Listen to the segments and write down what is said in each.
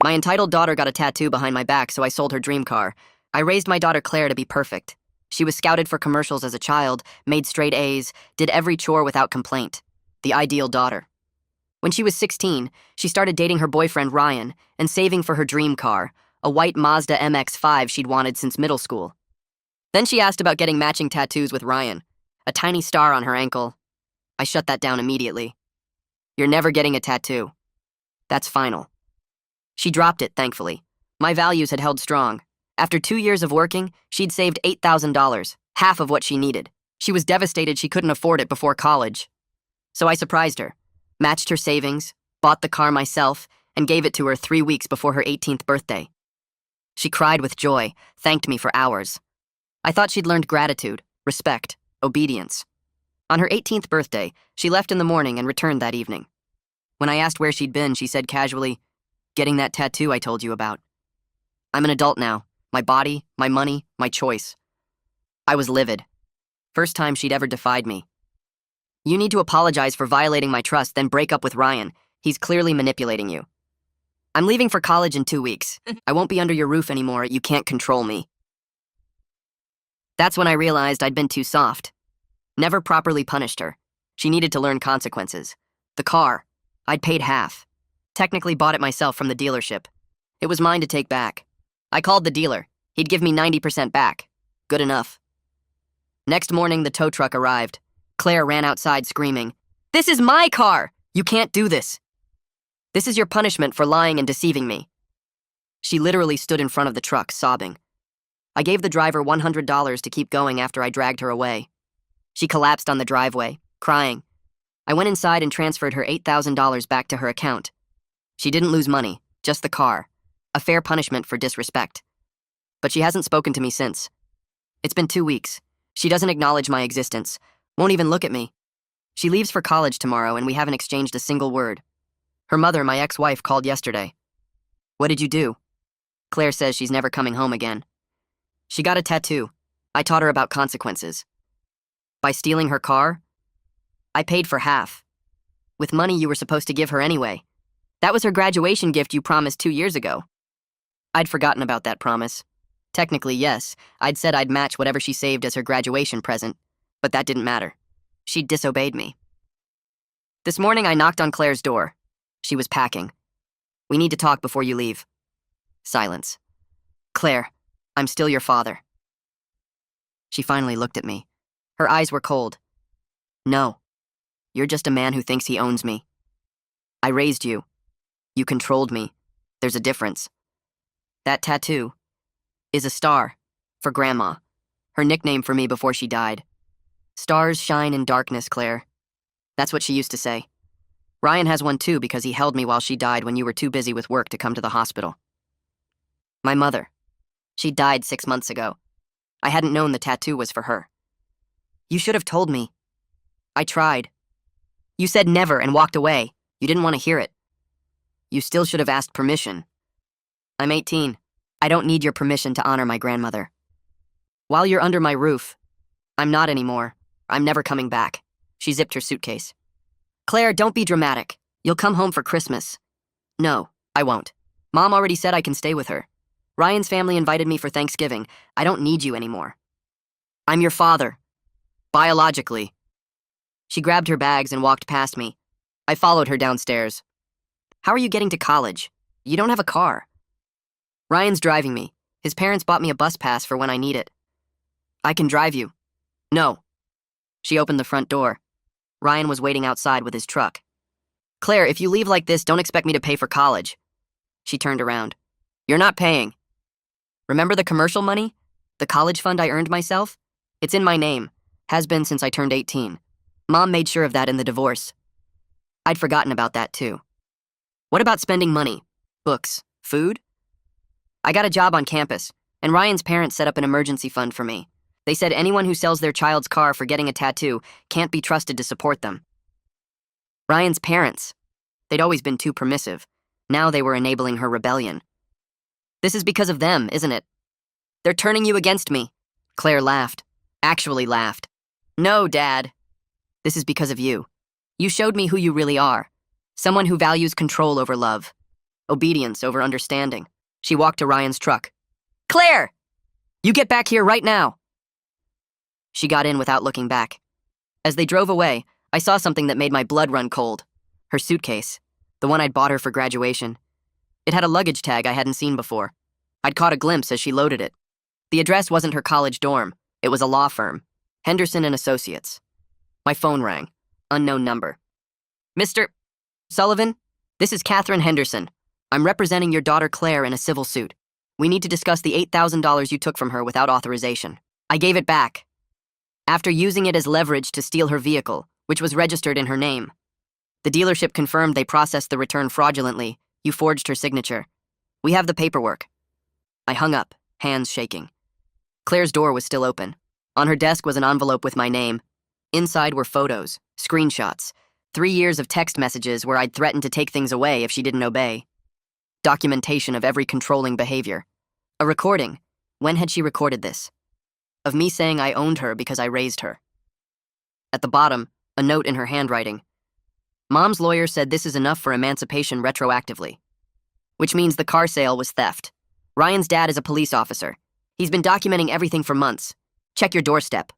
My entitled daughter got a tattoo behind my back, so I sold her dream car. I raised my daughter Claire to be perfect. She was scouted for commercials as a child, made straight A's, did every chore without complaint. The ideal daughter. When she was 16, she started dating her boyfriend Ryan and saving for her dream car, a white Mazda MX-5 she'd wanted since middle school. Then she asked about getting matching tattoos with Ryan, a tiny star on her ankle. I shut that down immediately. You're never getting a tattoo. That's final. She dropped it, thankfully. My values had held strong. After 2 years of working, she'd saved $8,000, half of what she needed. She was devastated she couldn't afford it before college. So I surprised her, matched her savings, bought the car myself, and gave it to her 3 weeks before her 18th birthday. She cried with joy, thanked me for hours. I thought she'd learned gratitude, respect, obedience. On her 18th birthday, she left in the morning and returned that evening. When I asked where she'd been, she said casually, "Getting that tattoo I told you about. I'm an adult now. My body, my money, my choice." I was livid. First time she'd ever defied me. "You need to apologize for violating my trust, then break up with Ryan. He's clearly manipulating you. I'm leaving for college in 2 weeks. I won't be under your roof anymore. You can't control me." That's when I realized I'd been too soft. Never properly punished her. She needed to learn consequences. The car. I'd paid half. Technically bought it myself from the dealership. It was mine to take back. I called the dealer. He'd give me 90% back. Good enough. Next morning, the tow truck arrived. Claire ran outside screaming, "This is my car! You can't do this! This is your punishment for lying and deceiving me." She literally stood in front of the truck, sobbing. I gave the driver $100 to keep going after I dragged her away. She collapsed on the driveway, crying. I went inside and transferred her $8,000 back to her account. She didn't lose money, just the car. A fair punishment for disrespect. But she hasn't spoken to me since. It's been 2 weeks. She doesn't acknowledge my existence, won't even look at me. She leaves for college tomorrow and we haven't exchanged a single word. Her mother, my ex-wife, called yesterday. "What did you do?" Claire says she's never coming home again. She got a tattoo. I taught her about consequences. By stealing her car, I paid for half. With money you were supposed to give her anyway. That was her graduation gift you promised 2 years ago. I'd forgotten about that promise. Technically, yes, I'd said I'd match whatever she saved as her graduation present, but that didn't matter. She'd disobeyed me. This morning I knocked on Claire's door. She was packing. "We need to talk before you leave." Silence. "Claire, I'm still your father." She finally looked at me. Her eyes were cold. "No, you're just a man who thinks he owns me. I raised you. You controlled me. There's a difference. That tattoo is a star for Grandma, her nickname for me before she died. Stars shine in darkness, Claire. That's what she used to say. Ryan has one too because he held me while she died when you were too busy with work to come to the hospital. My mother. She died 6 months ago. I hadn't known the tattoo was for her. You should have told me. I tried. You said never and walked away. You didn't want to hear it. You still should have asked permission. I'm 18. I don't need your permission to honor my grandmother. While you're under my roof, I'm not anymore. I'm never coming back." She zipped her suitcase. "Claire, don't be dramatic. You'll come home for Christmas." "No, I won't. Mom already said I can stay with her. Ryan's family invited me for Thanksgiving. I don't need you anymore. I'm your father. Biologically." She grabbed her bags and walked past me. I followed her downstairs. "How are you getting to college? You don't have a car." "Ryan's driving me. His parents bought me a bus pass for when I need it." "I can drive you." "No." She opened the front door. Ryan was waiting outside with his truck. "Claire, if you leave like this, don't expect me to pay for college." She turned around. "You're not paying. Remember the commercial money? The college fund I earned myself? It's in my name. Has been since I turned 18. Mom made sure of that in the divorce. I'd forgotten about that too. What about spending money? Books? Food? I got a job on campus, and Ryan's parents set up an emergency fund for me. They said anyone who sells their child's car for getting a tattoo can't be trusted to support them. Ryan's parents. They'd always been too permissive. Now they were enabling her rebellion. This is because of them, isn't it? They're turning you against me. Claire laughed. Actually laughed. No, Dad. This is because of you. You showed me who you really are. Someone who values control over love. Obedience over understanding. She walked to Ryan's truck. Claire! You get back here right now! She got in without looking back. As they drove away, I saw something that made my blood run cold. Her suitcase. The one I'd bought her for graduation. It had a luggage tag I hadn't seen before. I'd caught a glimpse as she loaded it. The address wasn't her college dorm. It was a law firm. Henderson and Associates. My phone rang. Unknown number. Mr. Sullivan, this is Catherine Henderson. I'm representing your daughter Claire in a civil suit. We need to discuss the $8,000 you took from her without authorization. I gave it back. After using it as leverage to steal her vehicle, which was registered in her name. The dealership confirmed they processed the return fraudulently. You forged her signature. We have the paperwork. I hung up, hands shaking. Claire's door was still open. On her desk was an envelope with my name. Inside were photos, screenshots, 3 years of text messages where I'd threatened to take things away if she didn't obey. Documentation of every controlling behavior. A recording. When had she recorded this? Of me saying I owned her because I raised her. At the bottom, a note in her handwriting. Mom's lawyer said this is enough for emancipation retroactively. Which means the car sale was theft. Ryan's dad is a police officer. He's been documenting everything for months. Check your doorstep.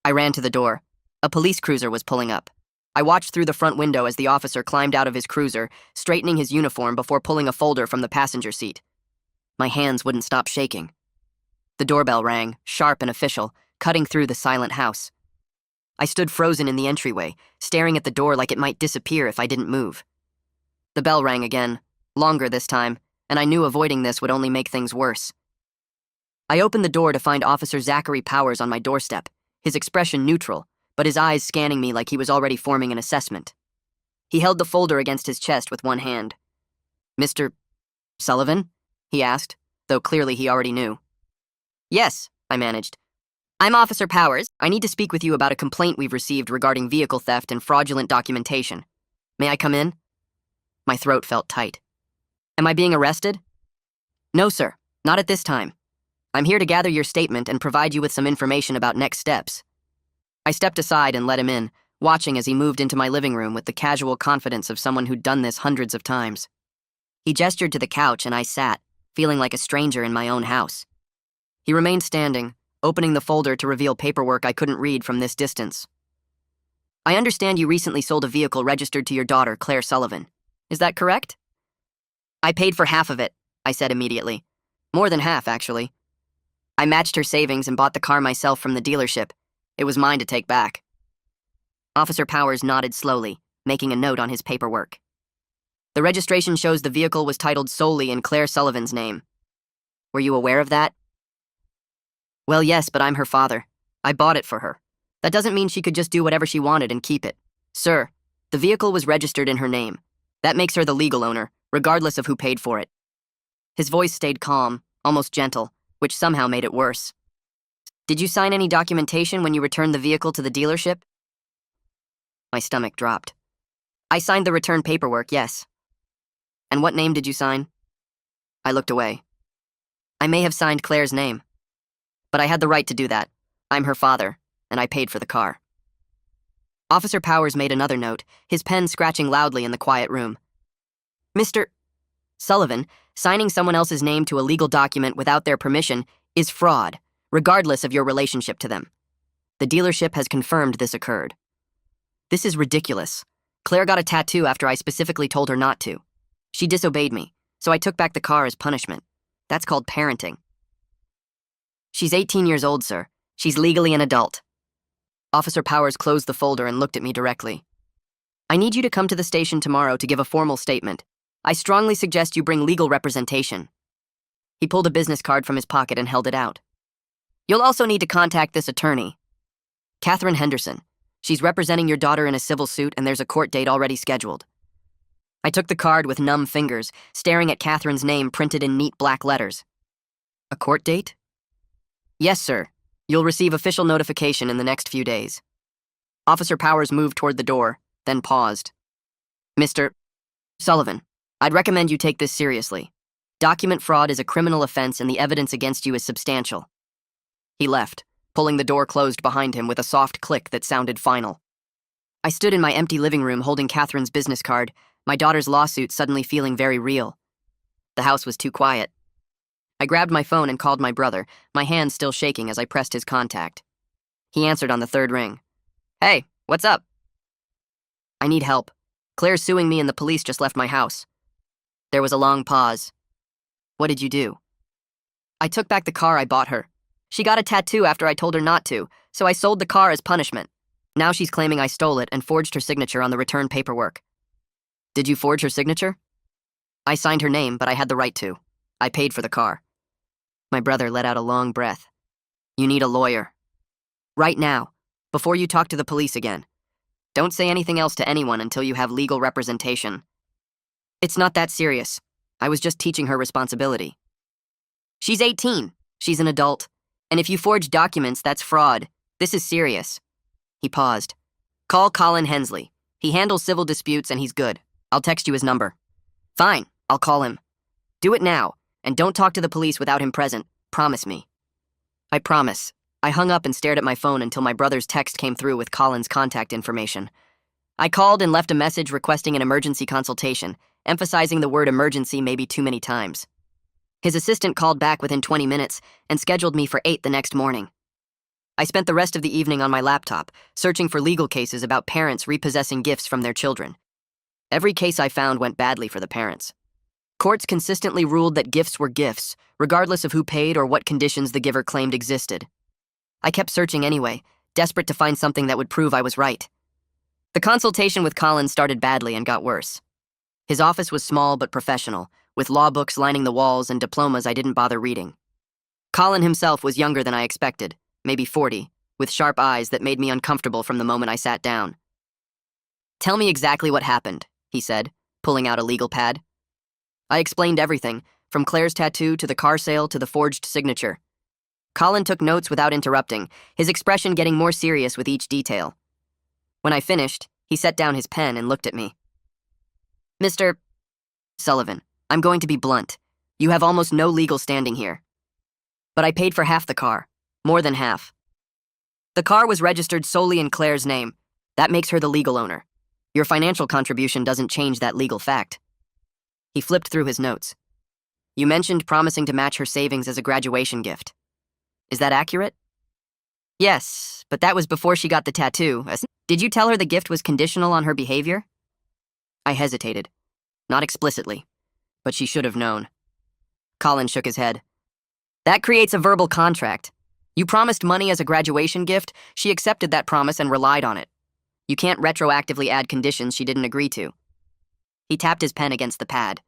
I ran to the door. A police cruiser was pulling up. I watched through the front window as the officer climbed out of his cruiser, straightening his uniform before pulling a folder from the passenger seat. My hands wouldn't stop shaking. The doorbell rang, sharp and official, cutting through the silent house. I stood frozen in the entryway, staring at the door like it might disappear if I didn't move. The bell rang again, longer this time, and I knew avoiding this would only make things worse. I opened the door to find Officer Zachary Powers on my doorstep, his expression neutral, but his eyes scanning me like he was already forming an assessment. He held the folder against his chest with one hand. "Mr. Sullivan?" he asked, though clearly he already knew. "Yes," I managed. "I'm Officer Powers. I need to speak with you about a complaint we've received regarding vehicle theft and fraudulent documentation. May I come in?" My throat felt tight. "Am I being arrested?" "No, sir. Not at this time. I'm here to gather your statement and provide you with some information about next steps." I stepped aside and let him in, watching as he moved into my living room with the casual confidence of someone who'd done this hundreds of times. He gestured to the couch and I sat, feeling like a stranger in my own house. He remained standing, opening the folder to reveal paperwork I couldn't read from this distance. "I understand you recently sold a vehicle registered to your daughter, Claire Sullivan. Is that correct?" "I paid for half of it," I said immediately. "More than half, actually. I matched her savings and bought the car myself from the dealership. It was mine to take back." Officer Powers nodded slowly, making a note on his paperwork. "The registration shows the vehicle was titled solely in Claire Sullivan's name. Were you aware of that?" "Well, yes, but I'm her father. I bought it for her. That doesn't mean she could just do whatever she wanted and keep it. Sir, the vehicle was registered in her name. That makes her the legal owner, regardless of who paid for it." His voice stayed calm, almost gentle, which somehow made it worse. "Did you sign any documentation when you returned the vehicle to the dealership?" My stomach dropped. "I signed the return paperwork, yes." "And what name did you sign?" I looked away. "I may have signed Claire's name. But I had the right to do that. I'm her father, and I paid for the car." Officer Powers made another note, his pen scratching loudly in the quiet room. "Mr. Sullivan, signing someone else's name to a legal document without their permission is fraud, regardless of your relationship to them. The dealership has confirmed this occurred." "This is ridiculous. Claire got a tattoo after I specifically told her not to. She disobeyed me, so I took back the car as punishment. That's called parenting." "She's 18 years old, sir. She's legally an adult." Officer Powers closed the folder and looked at me directly. "I need you to come to the station tomorrow to give a formal statement. I strongly suggest you bring legal representation." He pulled a business card from his pocket and held it out. "You'll also need to contact this attorney, Catherine Henderson. She's representing your daughter in a civil suit and there's a court date already scheduled." I took the card with numb fingers, staring at Catherine's name printed in neat black letters. "A court date?" "Yes, sir. You'll receive official notification in the next few days." Officer Powers moved toward the door, then paused. "Mr. Sullivan, I'd recommend you take this seriously. Document fraud is a criminal offense and the evidence against you is substantial." He left, pulling the door closed behind him with a soft click that sounded final. I stood in my empty living room holding Catherine's business card, my daughter's lawsuit suddenly feeling very real. The house was too quiet. I grabbed my phone and called my brother, my hand still shaking as I pressed his contact. He answered on the third ring. Hey, what's up? I need help. Claire's suing me and the police just left my house. There was a long pause. What did you do? I took back the car I bought her. She got a tattoo after I told her not to, so I sold the car as punishment. Now she's claiming I stole it and forged her signature on the return paperwork. Did you forge her signature? I signed her name, but I had the right to. I paid for the car. My brother let out a long breath. You need a lawyer. Right now, before you talk to the police again. Don't say anything else to anyone until you have legal representation. It's not that serious. I was just teaching her responsibility. She's 18. She's an adult. And if you forge documents, that's fraud. This is serious. He paused. Call Colin Hensley. He handles civil disputes and he's good. I'll text you his number. Fine, I'll call him. Do it now, and don't talk to the police without him present. Promise me. I promise. I hung up and stared at my phone until my brother's text came through with Colin's contact information. I called and left a message requesting an emergency consultation, emphasizing the word emergency maybe too many times. His assistant called back within 20 minutes and scheduled me for 8 the next morning. I spent the rest of the evening on my laptop, searching for legal cases about parents repossessing gifts from their children. Every case I found went badly for the parents. Courts consistently ruled that gifts were gifts, regardless of who paid or what conditions the giver claimed existed. I kept searching anyway, desperate to find something that would prove I was right. The consultation with Colin started badly and got worse. His office was small but professional, with law books lining the walls and diplomas I didn't bother reading. Colin himself was younger than I expected, maybe 40, with sharp eyes that made me uncomfortable from the moment I sat down. Tell me exactly what happened, he said, pulling out a legal pad. I explained everything, from Claire's tattoo to the car sale to the forged signature. Colin took notes without interrupting, his expression getting more serious with each detail. When I finished, he set down his pen and looked at me. Mr. Sullivan, I'm going to be blunt. You have almost no legal standing here. But I paid for half the car, more than half. The car was registered solely in Claire's name. That makes her the legal owner. Your financial contribution doesn't change that legal fact. He flipped through his notes. You mentioned promising to match her savings as a graduation gift. Is that accurate? Yes, but that was before she got the tattoo. Did you tell her the gift was conditional on her behavior? I hesitated. Not explicitly, but she should have known. Colin shook his head. That creates a verbal contract. You promised money as a graduation gift, she accepted that promise and relied on it. You can't retroactively add conditions she didn't agree to. He tapped his pen against the pad.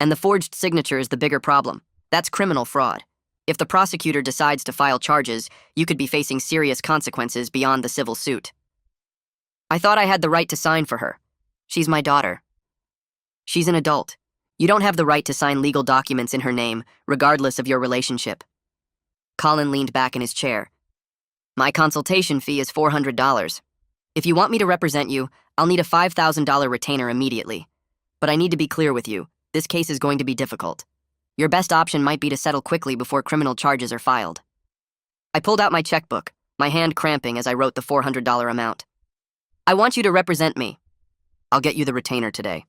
And the forged signature is the bigger problem. That's criminal fraud. If the prosecutor decides to file charges, you could be facing serious consequences beyond the civil suit. I thought I had the right to sign for her. She's my daughter. She's an adult. You don't have the right to sign legal documents in her name, regardless of your relationship. Colin leaned back in his chair. My consultation fee is $400. If you want me to represent you, I'll need a $5,000 retainer immediately. But I need to be clear with you, this case is going to be difficult. Your best option might be to settle quickly before criminal charges are filed. I pulled out my checkbook, my hand cramping as I wrote the $400 amount. I want you to represent me. I'll get you the retainer today.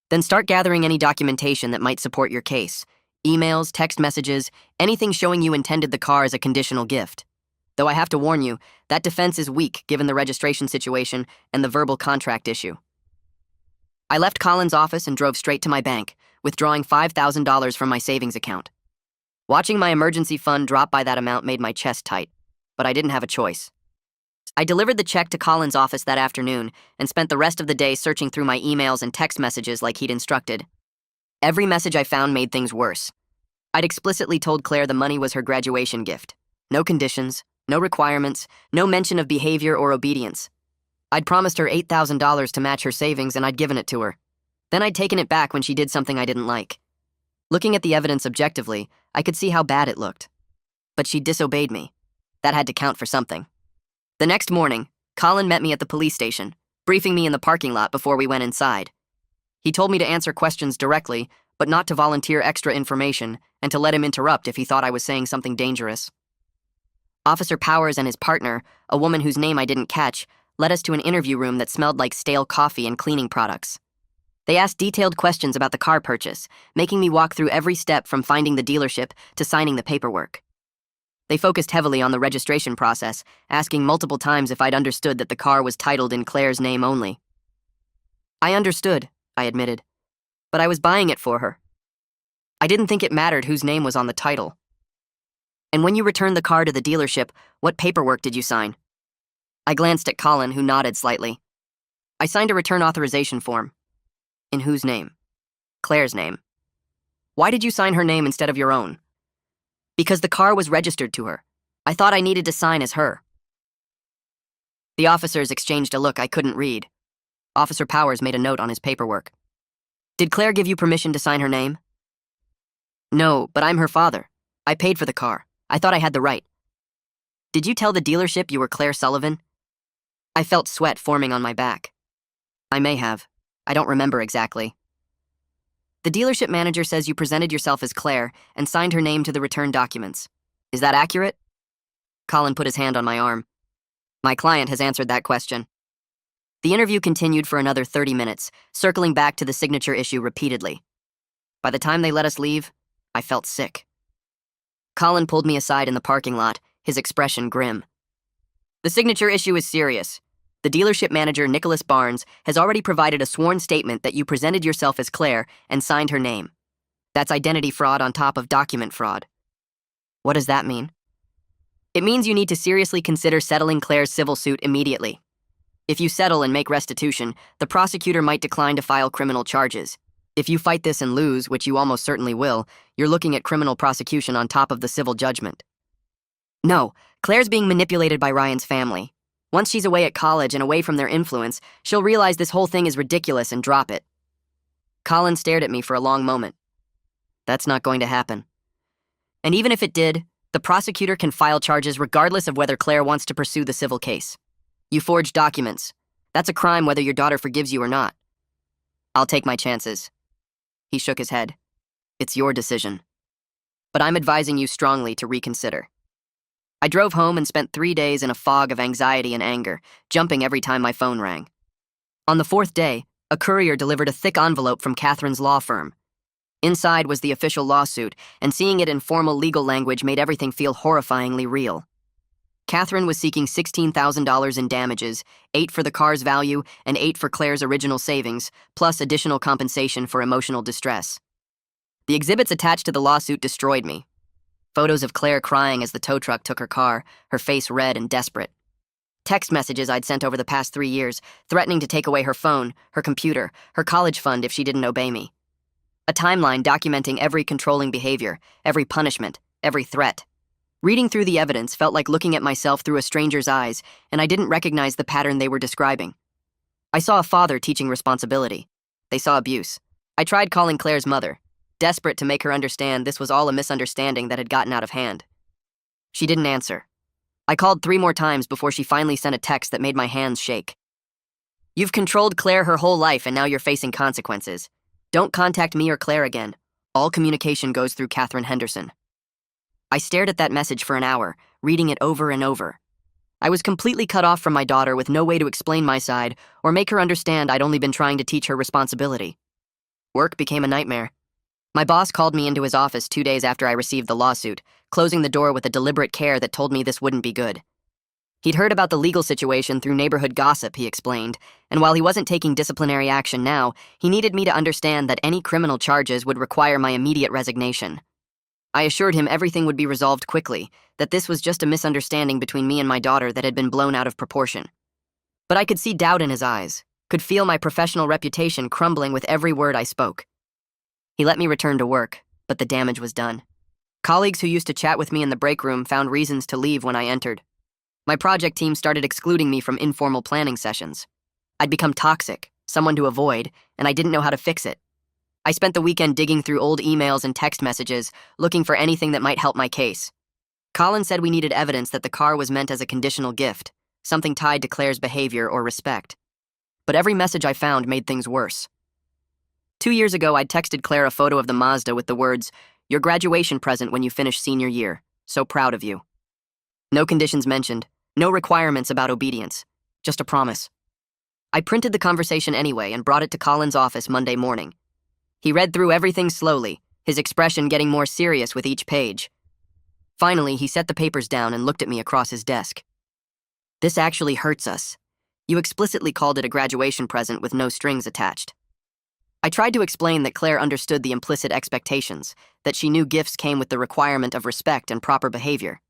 Then start gathering any documentation that might support your case. Emails, text messages, anything showing you intended the car as a conditional gift. Though I have to warn you, that defense is weak given the registration situation and the verbal contract issue. I left Colin's office and drove straight to my bank, withdrawing $5,000 from my savings account. Watching my emergency fund drop by that amount made my chest tight, but I didn't have a choice. I delivered the check to Colin's office that afternoon and spent the rest of the day searching through my emails and text messages like he'd instructed. Every message I found made things worse. I'd explicitly told Claire the money was her graduation gift. No conditions, no requirements, no mention of behavior or obedience. I'd promised her $8,000 to match her savings and I'd given it to her. Then I'd taken it back when she did something I didn't like. Looking at the evidence objectively, I could see how bad it looked. But she disobeyed me. That had to count for something. The next morning, Colin met me at the police station, briefing me in the parking lot before we went inside. He told me to answer questions directly, but not to volunteer extra information, and to let him interrupt if he thought I was saying something dangerous. Officer Powers and his partner, a woman whose name I didn't catch, led us to an interview room that smelled like stale coffee and cleaning products. They asked detailed questions about the car purchase, making me walk through every step from finding the dealership to signing the paperwork. They focused heavily on the registration process, asking multiple times if I'd understood that the car was titled in Claire's name only. I understood, I admitted, but I was buying it for her. I didn't think it mattered whose name was on the title. And when you returned the car to the dealership, what paperwork did you sign? I glanced at Colin, who nodded slightly. I signed a return authorization form. In whose name? Claire's name. Why did you sign her name instead of your own? Because the car was registered to her. I thought I needed to sign as her. The officers exchanged a look I couldn't read. Officer Powers made a note on his paperwork. Did Claire give you permission to sign her name? No, but I'm her father. I paid for the car. I thought I had the right. Did you tell the dealership you were Claire Sullivan? I felt sweat forming on my back. I may have. I don't remember exactly. The dealership manager says you presented yourself as Claire and signed her name to the return documents. Is that accurate? Colin put his hand on my arm. My client has answered that question. The interview continued for another 30 minutes, circling back to the signature issue repeatedly. By the time they let us leave, I felt sick. Colin pulled me aside in the parking lot, his expression grim. The signature issue is serious. The dealership manager, Nicholas Barnes, has already provided a sworn statement that you presented yourself as Claire and signed her name. That's identity fraud on top of document fraud. What does that mean? It means you need to seriously consider settling Claire's civil suit immediately. If you settle and make restitution, the prosecutor might decline to file criminal charges. If you fight this and lose, which you almost certainly will, you're looking at criminal prosecution on top of the civil judgment. No, Claire's being manipulated by Ryan's family. Once she's away at college and away from their influence, she'll realize this whole thing is ridiculous and drop it. Colin stared at me for a long moment. That's not going to happen. And even if it did, the prosecutor can file charges regardless of whether Claire wants to pursue the civil case. You forged documents. That's a crime whether your daughter forgives you or not. I'll take my chances. He shook his head. It's your decision. But I'm advising you strongly to reconsider. I drove home and spent 3 days in a fog of anxiety and anger, jumping every time my phone rang. On the 4th day, a courier delivered a thick envelope from Catherine's law firm. Inside was the official lawsuit, and seeing it in formal legal language made everything feel horrifyingly real. Catherine was seeking $16,000 in damages, 8 for the car's value and 8 for Claire's original savings, plus additional compensation for emotional distress. The exhibits attached to the lawsuit destroyed me. Photos of Claire crying as the tow truck took her car, her face red and desperate. Text messages I'd sent over the past 3 years, threatening to take away her phone, her computer, her college fund if she didn't obey me. A timeline documenting every controlling behavior, every punishment, every threat. Reading through the evidence felt like looking at myself through a stranger's eyes, and I didn't recognize the pattern they were describing. I saw a father teaching responsibility. They saw abuse. I tried calling Claire's mother, desperate to make her understand this was all a misunderstanding that had gotten out of hand. She didn't answer. I called 3 more times before she finally sent a text that made my hands shake. You've controlled Claire her whole life and now you're facing consequences. Don't contact me or Claire again. All communication goes through Catherine Henderson. I stared at that message for an hour, reading it over and over. I was completely cut off from my daughter with no way to explain my side or make her understand I'd only been trying to teach her responsibility. Work became a nightmare. My boss called me into his office 2 days after I received the lawsuit, closing the door with a deliberate care that told me this wouldn't be good. He'd heard about the legal situation through neighborhood gossip, he explained, and while he wasn't taking disciplinary action now, he needed me to understand that any criminal charges would require my immediate resignation. I assured him everything would be resolved quickly, that this was just a misunderstanding between me and my daughter that had been blown out of proportion. But I could see doubt in his eyes, could feel my professional reputation crumbling with every word I spoke. He let me return to work, but the damage was done. Colleagues who used to chat with me in the break room found reasons to leave when I entered. My project team started excluding me from informal planning sessions. I'd become toxic, someone to avoid, and I didn't know how to fix it. I spent the weekend digging through old emails and text messages, looking for anything that might help my case. Colin said we needed evidence that the car was meant as a conditional gift, something tied to Claire's behavior or respect. But every message I found made things worse. 2 years ago, I'd texted Claire a photo of the Mazda with the words, "Your graduation present when you finish senior year. So proud of you." No conditions mentioned, no requirements about obedience, just a promise. I printed the conversation anyway and brought it to Colin's office Monday morning. He read through everything slowly, his expression getting more serious with each page. Finally, he set the papers down and looked at me across his desk. "This actually hurts us. You explicitly called it a graduation present with no strings attached." I tried to explain that Claire understood the implicit expectations, that she knew gifts came with the requirement of respect and proper behavior.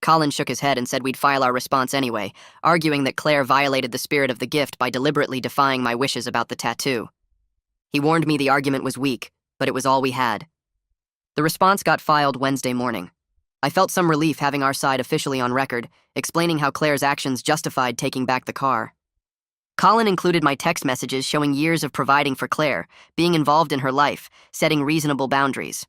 Colin shook his head and said we'd file our response anyway, arguing that Claire violated the spirit of the gift by deliberately defying my wishes about the tattoo. He warned me the argument was weak, but it was all we had. The response got filed Wednesday morning. I felt some relief having our side officially on record, explaining how Claire's actions justified taking back the car. Colin included my text messages showing years of providing for Claire, being involved in her life, setting reasonable boundaries.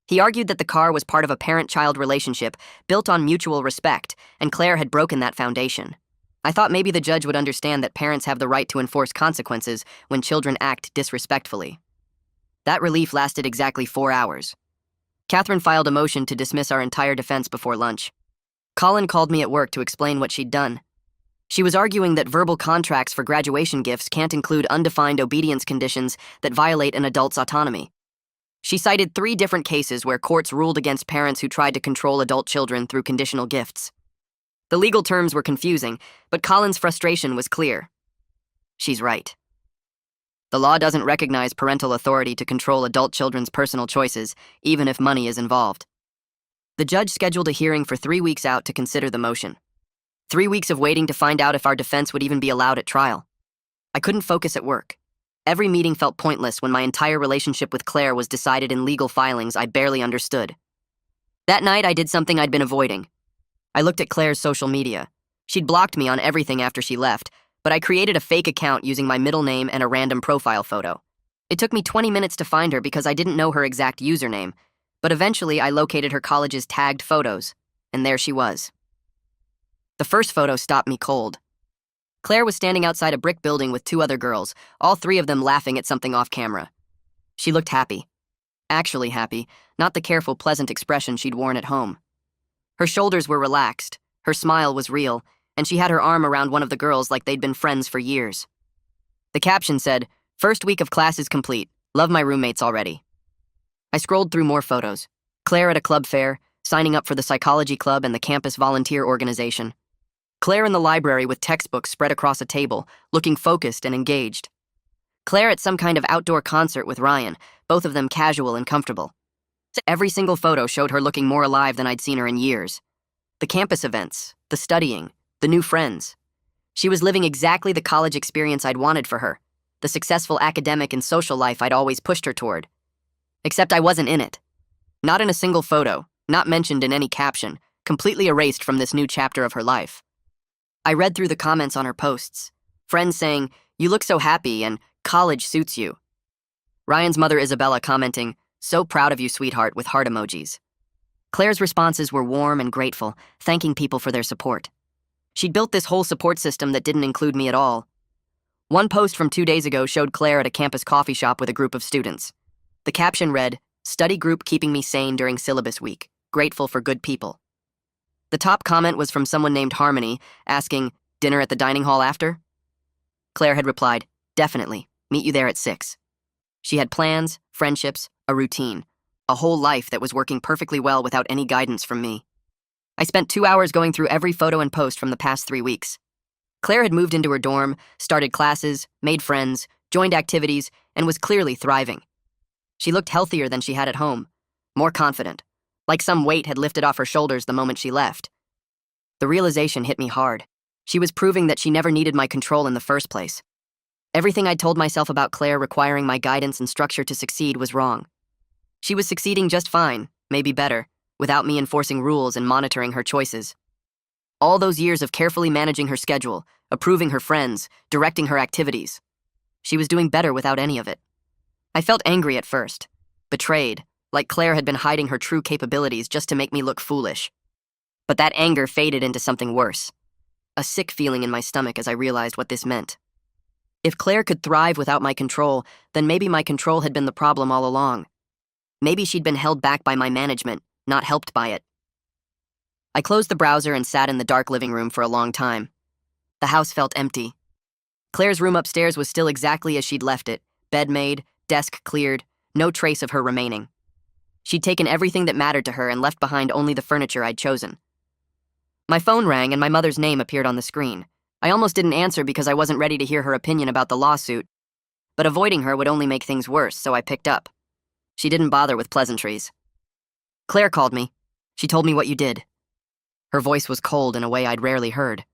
He argued that the car was part of a parent-child relationship built on mutual respect, and Claire had broken that foundation. I thought maybe the judge would understand that parents have the right to enforce consequences when children act disrespectfully. That relief lasted exactly 4 hours. Catherine filed a motion to dismiss our entire defense before lunch. Colin called me at work to explain what she'd done. She was arguing that verbal contracts for graduation gifts can't include undefined obedience conditions that violate an adult's autonomy. She cited 3 different cases where courts ruled against parents who tried to control adult children through conditional gifts. The legal terms were confusing, but Colin's frustration was clear. She's right. The law doesn't recognize parental authority to control adult children's personal choices, even if money is involved. The judge scheduled a hearing for 3 weeks out to consider the motion. 3 weeks of waiting to find out if our defense would even be allowed at trial. I couldn't focus at work. Every meeting felt pointless when my entire relationship with Claire was decided in legal filings I barely understood. That night, I did something I'd been avoiding. I looked at Claire's social media. She'd blocked me on everything after she left, but I created a fake account using my middle name and a random profile photo. It took me 20 minutes to find her because I didn't know her exact username, but eventually I located her college's tagged photos, and there she was. The first photo stopped me cold. Claire was standing outside a brick building with 2 other girls, all 3 of them laughing at something off camera. She looked happy. Actually happy, not the careful, pleasant expression she'd worn at home. Her shoulders were relaxed, her smile was real, and she had her arm around one of the girls like they'd been friends for years. The caption said, "First week of class is complete. Love my roommates already." I scrolled through more photos. Claire at a club fair, signing up for the psychology club and the campus volunteer organization. Claire in the library with textbooks spread across a table, looking focused and engaged. Claire at some kind of outdoor concert with Ryan, both of them casual and comfortable. Every single photo showed her looking more alive than I'd seen her in years. The campus events, the studying, the new friends. She was living exactly the college experience I'd wanted for her, the successful academic and social life I'd always pushed her toward. Except I wasn't in it. Not in a single photo, not mentioned in any caption, completely erased from this new chapter of her life. I read through the comments on her posts. Friends saying, "You look so happy," and "College suits you." Ryan's mother Isabella commenting, "So proud of you, sweetheart," with heart emojis. Claire's responses were warm and grateful, thanking people for their support. She'd built this whole support system that didn't include me at all. One post from 2 days ago showed Claire at a campus coffee shop with a group of students. The caption read, "Study group keeping me sane during syllabus week. Grateful for good people." The top comment was from someone named Harmony, asking, "Dinner at the dining hall after?" Claire had replied, "Definitely. Meet you there at 6. She had plans, friendships, a routine, a whole life that was working perfectly well without any guidance from me. I spent 2 hours going through every photo and post from the past 3 weeks. Claire had moved into her dorm, started classes, made friends, joined activities, and was clearly thriving. She looked healthier than she had at home, more confident, like some weight had lifted off her shoulders the moment she left. The realization hit me hard. She was proving that she never needed my control in the first place. Everything I'd told myself about Claire requiring my guidance and structure to succeed was wrong. She was succeeding just fine, maybe better, without me enforcing rules and monitoring her choices. All those years of carefully managing her schedule, approving her friends, directing her activities. She was doing better without any of it. I felt angry at first, betrayed, like Claire had been hiding her true capabilities just to make me look foolish. But that anger faded into something worse, a sick feeling in my stomach as I realized what this meant. If Claire could thrive without my control, then maybe my control had been the problem all along. Maybe she'd been held back by my management, not helped by it. I closed the browser and sat in the dark living room for a long time. The house felt empty. Claire's room upstairs was still exactly as she'd left it, bed made, desk cleared, no trace of her remaining. She'd taken everything that mattered to her and left behind only the furniture I'd chosen. My phone rang and my mother's name appeared on the screen. I almost didn't answer because I wasn't ready to hear her opinion about the lawsuit, but avoiding her would only make things worse, so I picked up. She didn't bother with pleasantries. "Claire called me. She told me what you did." Her voice was cold in a way I'd rarely heard.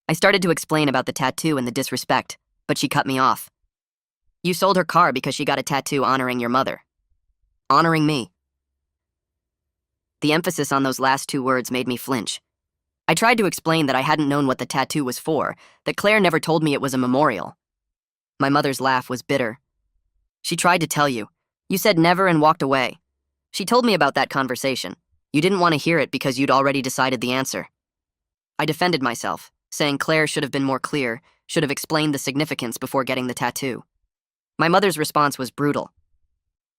I started to explain about the tattoo and the disrespect, but she cut me off. "You sold her car because she got a tattoo honoring your mother." "Honoring me." The emphasis on those last two words made me flinch. I tried to explain that I hadn't known what the tattoo was for, that Claire never told me it was a memorial. My mother's laugh was bitter. "She tried to tell you. You said never and walked away. She told me about that conversation. You didn't want to hear it because you'd already decided the answer." I defended myself, saying Claire should have been more clear, should have explained the significance before getting the tattoo. My mother's response was brutal.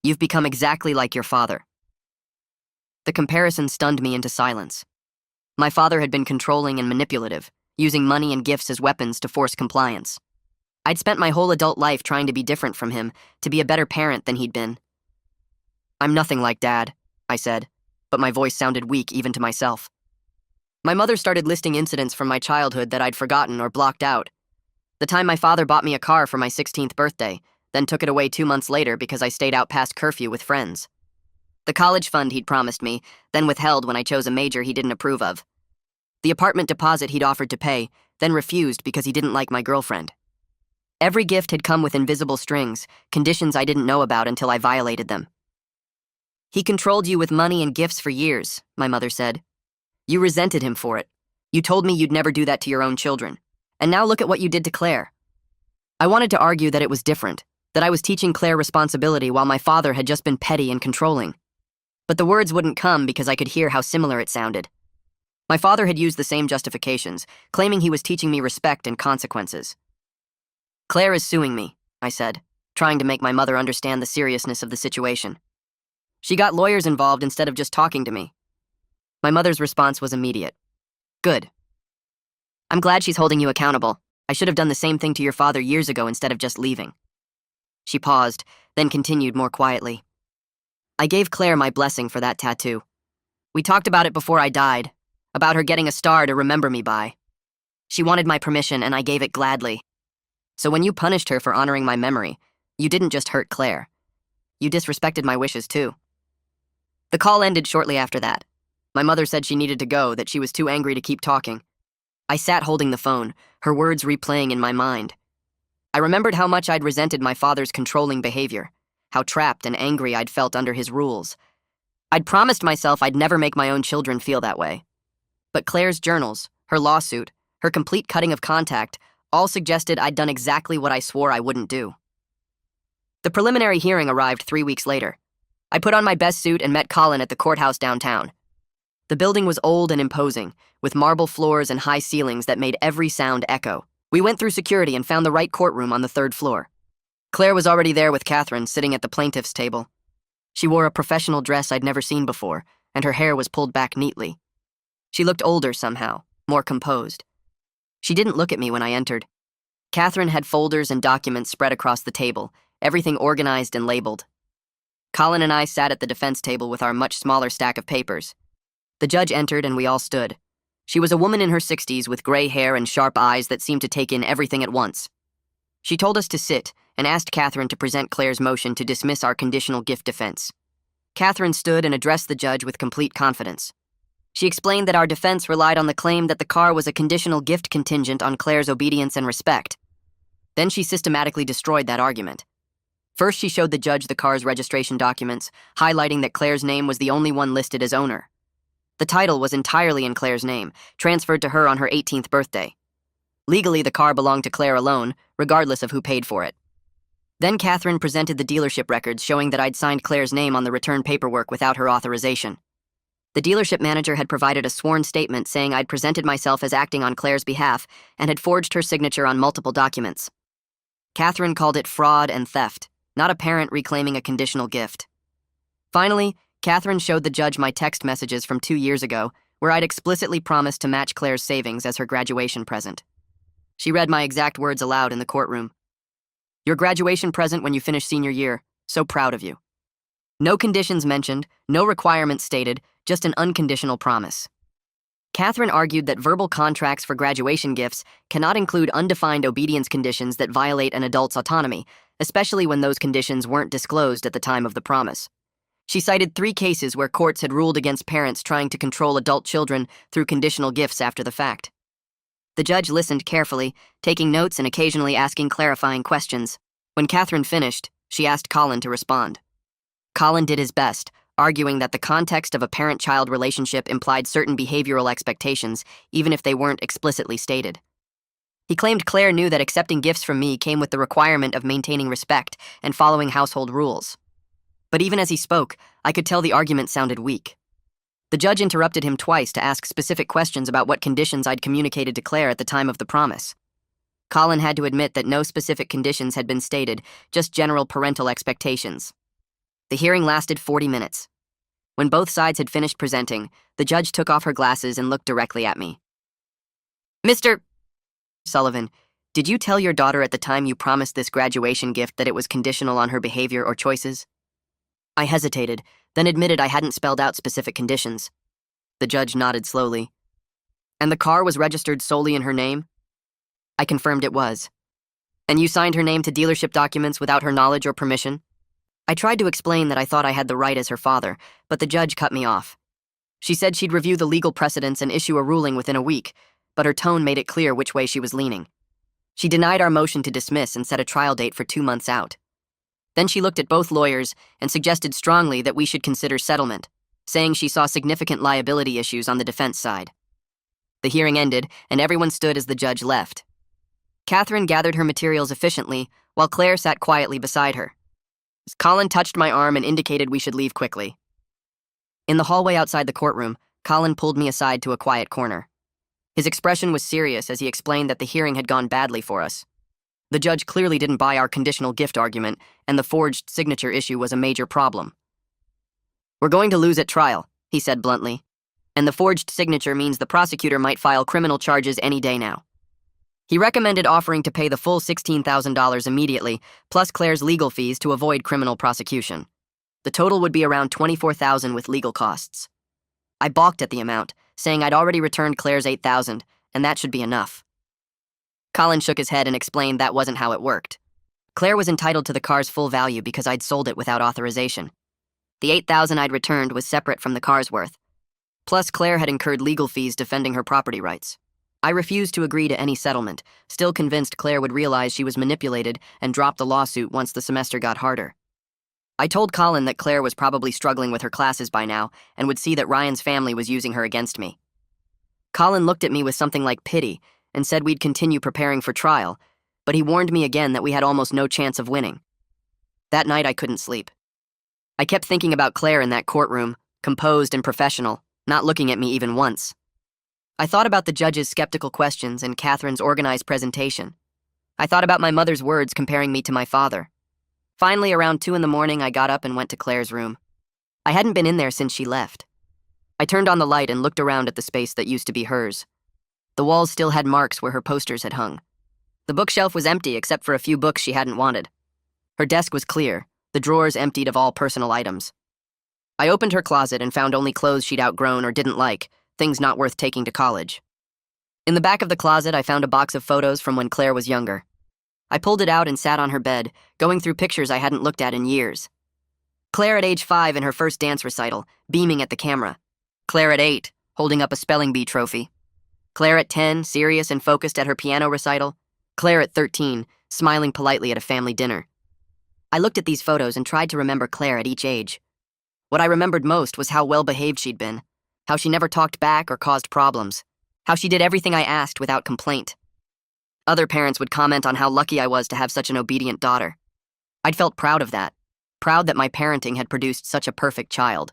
"You've become exactly like your father." The comparison stunned me into silence. My father had been controlling and manipulative, using money and gifts as weapons to force compliance. I'd spent my whole adult life trying to be different from him, to be a better parent than he'd been. "I'm nothing like Dad," I said, but my voice sounded weak even to myself. My mother started listing incidents from my childhood that I'd forgotten or blocked out. The time my father bought me a car for my 16th birthday, then took it away 2 months later because I stayed out past curfew with friends. The college fund he'd promised me, then withheld when I chose a major he didn't approve of. The apartment deposit he'd offered to pay, then refused because he didn't like my girlfriend. Every gift had come with invisible strings, conditions I didn't know about until I violated them. "He controlled you with money and gifts for years," my mother said. "You resented him for it. You told me you'd never do that to your own children. And now look at what you did to Claire." I wanted to argue that it was different, that I was teaching Claire responsibility while my father had just been petty and controlling. But the words wouldn't come because I could hear how similar it sounded. My father had used the same justifications, claiming he was teaching me respect and consequences. "Claire is suing me," I said, trying to make my mother understand the seriousness of the situation. "She got lawyers involved instead of just talking to me." My mother's response was immediate. "Good. I'm glad she's holding you accountable. I should have done the same thing to your father years ago instead of just leaving." She paused, then continued more quietly. "I gave Claire my blessing for that tattoo. We talked about it before I died, about her getting a star to remember me by. She wanted my permission, and I gave it gladly. So when you punished her for honoring my memory, you didn't just hurt Claire. You disrespected my wishes, too." The call ended shortly after that. My mother said she needed to go, that she was too angry to keep talking. I sat holding the phone, her words replaying in my mind. I remembered how much I'd resented my father's controlling behavior, how trapped and angry I'd felt under his rules. I'd promised myself I'd never make my own children feel that way. But Claire's journals, her lawsuit, her complete cutting of contact, all suggested I'd done exactly what I swore I wouldn't do. The preliminary hearing arrived 3 weeks later. I put on my best suit and met Colin at the courthouse downtown. The building was old and imposing, with marble floors and high ceilings that made every sound echo. We went through security and found the right courtroom on the 3rd floor. Claire was already there with Catherine, sitting at the plaintiff's table. She wore a professional dress I'd never seen before, and her hair was pulled back neatly. She looked older somehow, more composed. She didn't look at me when I entered. Catherine had folders and documents spread across the table, everything organized and labeled. Colin and I sat at the defense table with our much smaller stack of papers. The judge entered and we all stood. She was a woman in her 60s with gray hair and sharp eyes that seemed to take in everything at once. She told us to sit and asked Catherine to present Claire's motion to dismiss our conditional gift defense. Catherine stood and addressed the judge with complete confidence. She explained that our defense relied on the claim that the car was a conditional gift contingent on Claire's obedience and respect. Then she systematically destroyed that argument. First, she showed the judge the car's registration documents, highlighting that Claire's name was the only one listed as owner. The title was entirely in Claire's name, transferred to her on her 18th birthday. Legally, the car belonged to Claire alone, regardless of who paid for it. Then Catherine presented the dealership records showing that I'd signed Claire's name on the return paperwork without her authorization. The dealership manager had provided a sworn statement saying I'd presented myself as acting on Claire's behalf and had forged her signature on multiple documents. Catherine called it fraud and theft, not a parent reclaiming a conditional gift. Finally, Catherine showed the judge my text messages from 2 years ago, where I'd explicitly promised to match Claire's savings as her graduation present. She read my exact words aloud in the courtroom. Your graduation present when you finish senior year. So proud of you. No conditions mentioned, no requirements stated, just an unconditional promise. Catherine argued that verbal contracts for graduation gifts cannot include undefined obedience conditions that violate an adult's autonomy, especially when those conditions weren't disclosed at the time of the promise. She cited 3 cases where courts had ruled against parents trying to control adult children through conditional gifts after the fact. The judge listened carefully, taking notes and occasionally asking clarifying questions. When Catherine finished, she asked Colin to respond. Colin did his best, arguing that the context of a parent-child relationship implied certain behavioral expectations, even if they weren't explicitly stated. He claimed Claire knew that accepting gifts from me came with the requirement of maintaining respect and following household rules. But even as he spoke, I could tell the argument sounded weak. The judge interrupted him twice to ask specific questions about what conditions I'd communicated to Claire at the time of the promise. Colin had to admit that no specific conditions had been stated, just general parental expectations. The hearing lasted 40 minutes. When both sides had finished presenting, the judge took off her glasses and looked directly at me. Mr. Sullivan, did you tell your daughter at the time you promised this graduation gift that it was conditional on her behavior or choices? I hesitated, then admitted I hadn't spelled out specific conditions. The judge nodded slowly. And the car was registered solely in her name? I confirmed it was. And you signed her name to dealership documents without her knowledge or permission? I tried to explain that I thought I had the right as her father, but the judge cut me off. She said she'd review the legal precedents and issue a ruling within a week, but her tone made it clear which way she was leaning. She denied our motion to dismiss and set a trial date for 2 months out. Then she looked at both lawyers and suggested strongly that we should consider settlement, saying she saw significant liability issues on the defense side. The hearing ended, and everyone stood as the judge left. Catherine gathered her materials efficiently, while Claire sat quietly beside her. Colin touched my arm and indicated we should leave quickly. In the hallway outside the courtroom, Colin pulled me aside to a quiet corner. His expression was serious as he explained that the hearing had gone badly for us. The judge clearly didn't buy our conditional gift argument, and the forged signature issue was a major problem. We're going to lose at trial, he said bluntly. And the forged signature means the prosecutor might file criminal charges any day now. He recommended offering to pay the full $16,000 immediately, plus Claire's legal fees to avoid criminal prosecution. The total would be around $24,000 with legal costs. I balked at the amount, saying I'd already returned Claire's $8,000, and that should be enough. Colin shook his head and explained that wasn't how it worked. Claire was entitled to the car's full value because I'd sold it without authorization. The $8,000 I'd returned was separate from the car's worth. Plus, Claire had incurred legal fees defending her property rights. I refused to agree to any settlement, still convinced Claire would realize she was manipulated and drop the lawsuit once the semester got harder. I told Colin that Claire was probably struggling with her classes by now and would see that Ryan's family was using her against me. Colin looked at me with something like pity and said we'd continue preparing for trial, but he warned me again that we had almost no chance of winning. That night I couldn't sleep. I kept thinking about Claire in that courtroom, composed and professional, not looking at me even once. I thought about the judge's skeptical questions and Catherine's organized presentation. I thought about my mother's words comparing me to my father. Finally, around 2 a.m, I got up and went to Claire's room. I hadn't been in there since she left. I turned on the light and looked around at the space that used to be hers. The walls still had marks where her posters had hung. The bookshelf was empty except for a few books she hadn't wanted. Her desk was clear, the drawers emptied of all personal items. I opened her closet and found only clothes she'd outgrown or didn't like, things not worth taking to college. In the back of the closet, I found a box of photos from when Claire was younger. I pulled it out and sat on her bed, going through pictures I hadn't looked at in years. Claire at age 5 in her first dance recital, beaming at the camera. Claire at 8, holding up a spelling bee trophy. Claire at 10, serious and focused at her piano recital. Claire at 13, smiling politely at a family dinner. I looked at these photos and tried to remember Claire at each age. What I remembered most was how well-behaved she'd been, how she never talked back or caused problems, how she did everything I asked without complaint. Other parents would comment on how lucky I was to have such an obedient daughter. I'd felt proud of that, proud that my parenting had produced such a perfect child.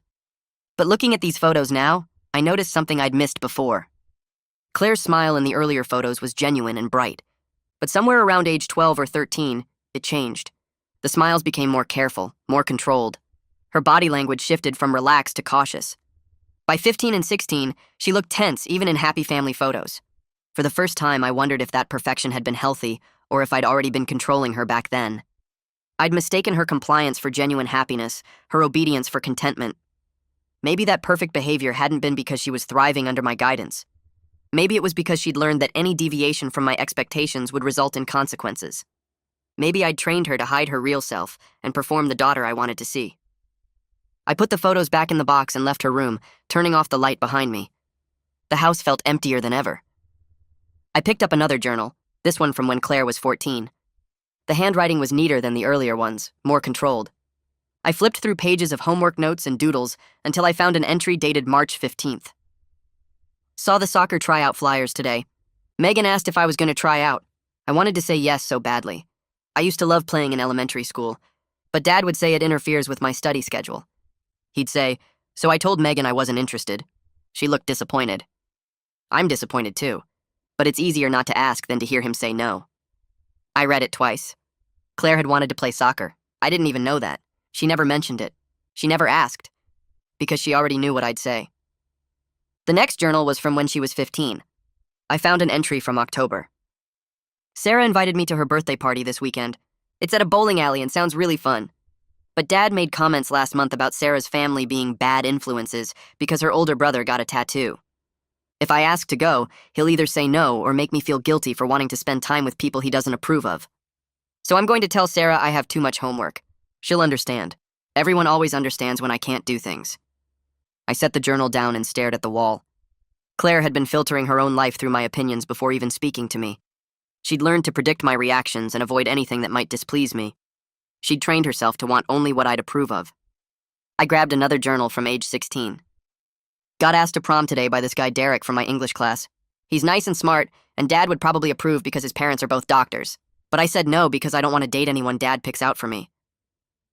But looking at these photos now, I noticed something I'd missed before. Claire's smile in the earlier photos was genuine and bright, but somewhere around age 12 or 13, it changed. The smiles became more careful, more controlled. Her body language shifted from relaxed to cautious. By 15 and 16, she looked tense even in happy family photos. For the first time, I wondered if that perfection had been healthy or if I'd already been controlling her back then. I'd mistaken her compliance for genuine happiness, her obedience for contentment. Maybe that perfect behavior hadn't been because she was thriving under my guidance. Maybe it was because she'd learned that any deviation from my expectations would result in consequences. Maybe I'd trained her to hide her real self and perform the daughter I wanted to see. I put the photos back in the box and left her room, turning off the light behind me. The house felt emptier than ever. I picked up another journal, this one from when Claire was 14. The handwriting was neater than the earlier ones, more controlled. I flipped through pages of homework notes and doodles until I found an entry dated March 15th. Saw the soccer tryout flyers today. Megan asked if I was going to try out. I wanted to say yes so badly. I used to love playing in elementary school, but Dad would say it interferes with my study schedule. He'd say, so I told Megan I wasn't interested. She looked disappointed. I'm disappointed too, but it's easier not to ask than to hear him say no. I read it twice. Claire had wanted to play soccer. I didn't even know that. She never mentioned it. She never asked, because she already knew what I'd say. The next journal was from when she was 15. I found an entry from October. Sarah invited me to her birthday party this weekend. It's at a bowling alley and sounds really fun. But Dad made comments last month about Sarah's family being bad influences because her older brother got a tattoo. If I ask to go, he'll either say no or make me feel guilty for wanting to spend time with people he doesn't approve of. So I'm going to tell Sarah I have too much homework. She'll understand. Everyone always understands when I can't do things. I set the journal down and stared at the wall. Claire had been filtering her own life through my opinions before even speaking to me. She'd learned to predict my reactions and avoid anything that might displease me. She'd trained herself to want only what I'd approve of. I grabbed another journal from age 16. Got asked to prom today by this guy Derek from my English class. He's nice and smart, and Dad would probably approve because his parents are both doctors. But I said no because I don't want to date anyone Dad picks out for me.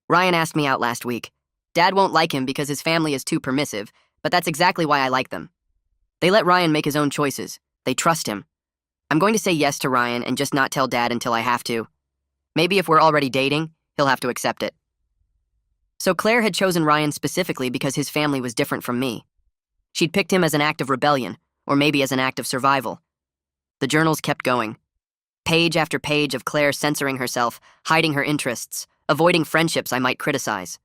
Ryan asked me out last week. Dad won't like him because his family is too permissive, but that's exactly why I like them. They let Ryan make his own choices. They trust him. I'm going to say yes to Ryan and just not tell Dad until I have to. Maybe if we're already dating, he'll have to accept it. So Claire had chosen Ryan specifically because his family was different from me. She'd picked him as an act of rebellion, or maybe as an act of survival. The journals kept going. Page after page of Claire censoring herself, hiding her interests, avoiding friendships I might criticize.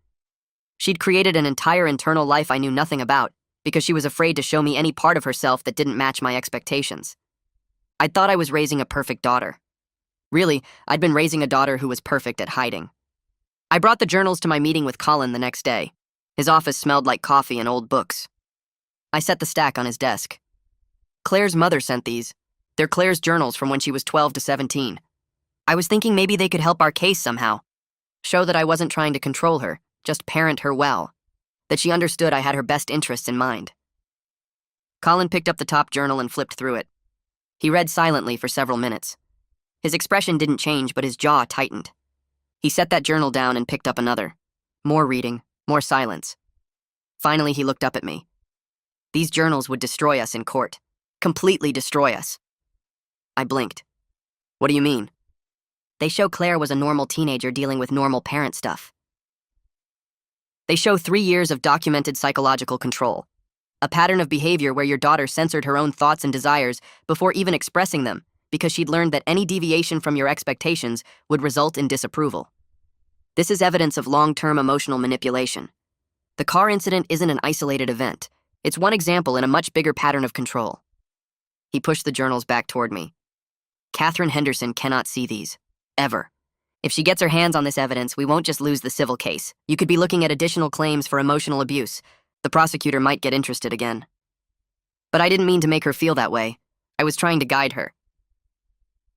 She'd created an entire internal life I knew nothing about because she was afraid to show me any part of herself that didn't match my expectations. I thought I was raising a perfect daughter. Really, I'd been raising a daughter who was perfect at hiding. I brought the journals to my meeting with Colin the next day. His office smelled like coffee and old books. I set the stack on his desk. Claire's mother sent these. They're Claire's journals from when she was 12 to 17. I was thinking maybe they could help our case somehow. Show that I wasn't trying to control her, just parent her well. That she understood I had her best interests in mind. Colin picked up the top journal and flipped through it. He read silently for several minutes. His expression didn't change, but his jaw tightened. He set that journal down and picked up another. More reading, more silence. Finally, he looked up at me. These journals would destroy us in court. Completely destroy us. I blinked. What do you mean? They show Claire was a normal teenager dealing with normal parent stuff. They show 3 years of documented psychological control. A pattern of behavior where your daughter censored her own thoughts and desires before even expressing them because she'd learned that any deviation from your expectations would result in disapproval. This is evidence of long-term emotional manipulation. The car incident isn't an isolated event. It's one example in a much bigger pattern of control. He pushed the journals back toward me. Catherine Henderson cannot see these. Ever. If she gets her hands on this evidence, we won't just lose the civil case. You could be looking at additional claims for emotional abuse. The prosecutor might get interested again. But I didn't mean to make her feel that way. I was trying to guide her.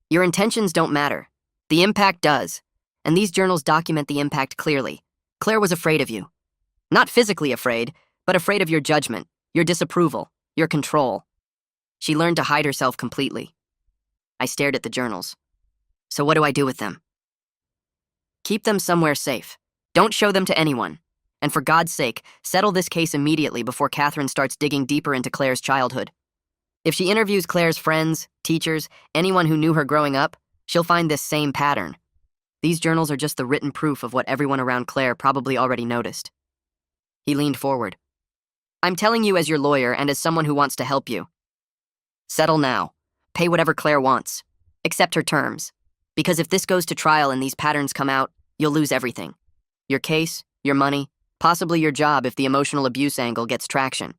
Your intentions don't matter. The impact does. And these journals document the impact clearly. Claire was afraid of you. Not physically afraid, but afraid of your judgment, your disapproval, your control. She learned to hide herself completely. I stared at the journals. So what do I do with them? Keep them somewhere safe. Don't show them to anyone. And for God's sake, settle this case immediately before Catherine starts digging deeper into Claire's childhood. If she interviews Claire's friends, teachers, anyone who knew her growing up, she'll find this same pattern. These journals are just the written proof of what everyone around Claire probably already noticed. He leaned forward. I'm telling you as your lawyer and as someone who wants to help you. Settle now. Pay whatever Claire wants. Accept her terms. Because if this goes to trial and these patterns come out, you'll lose everything. Your case, your money, possibly your job if the emotional abuse angle gets traction.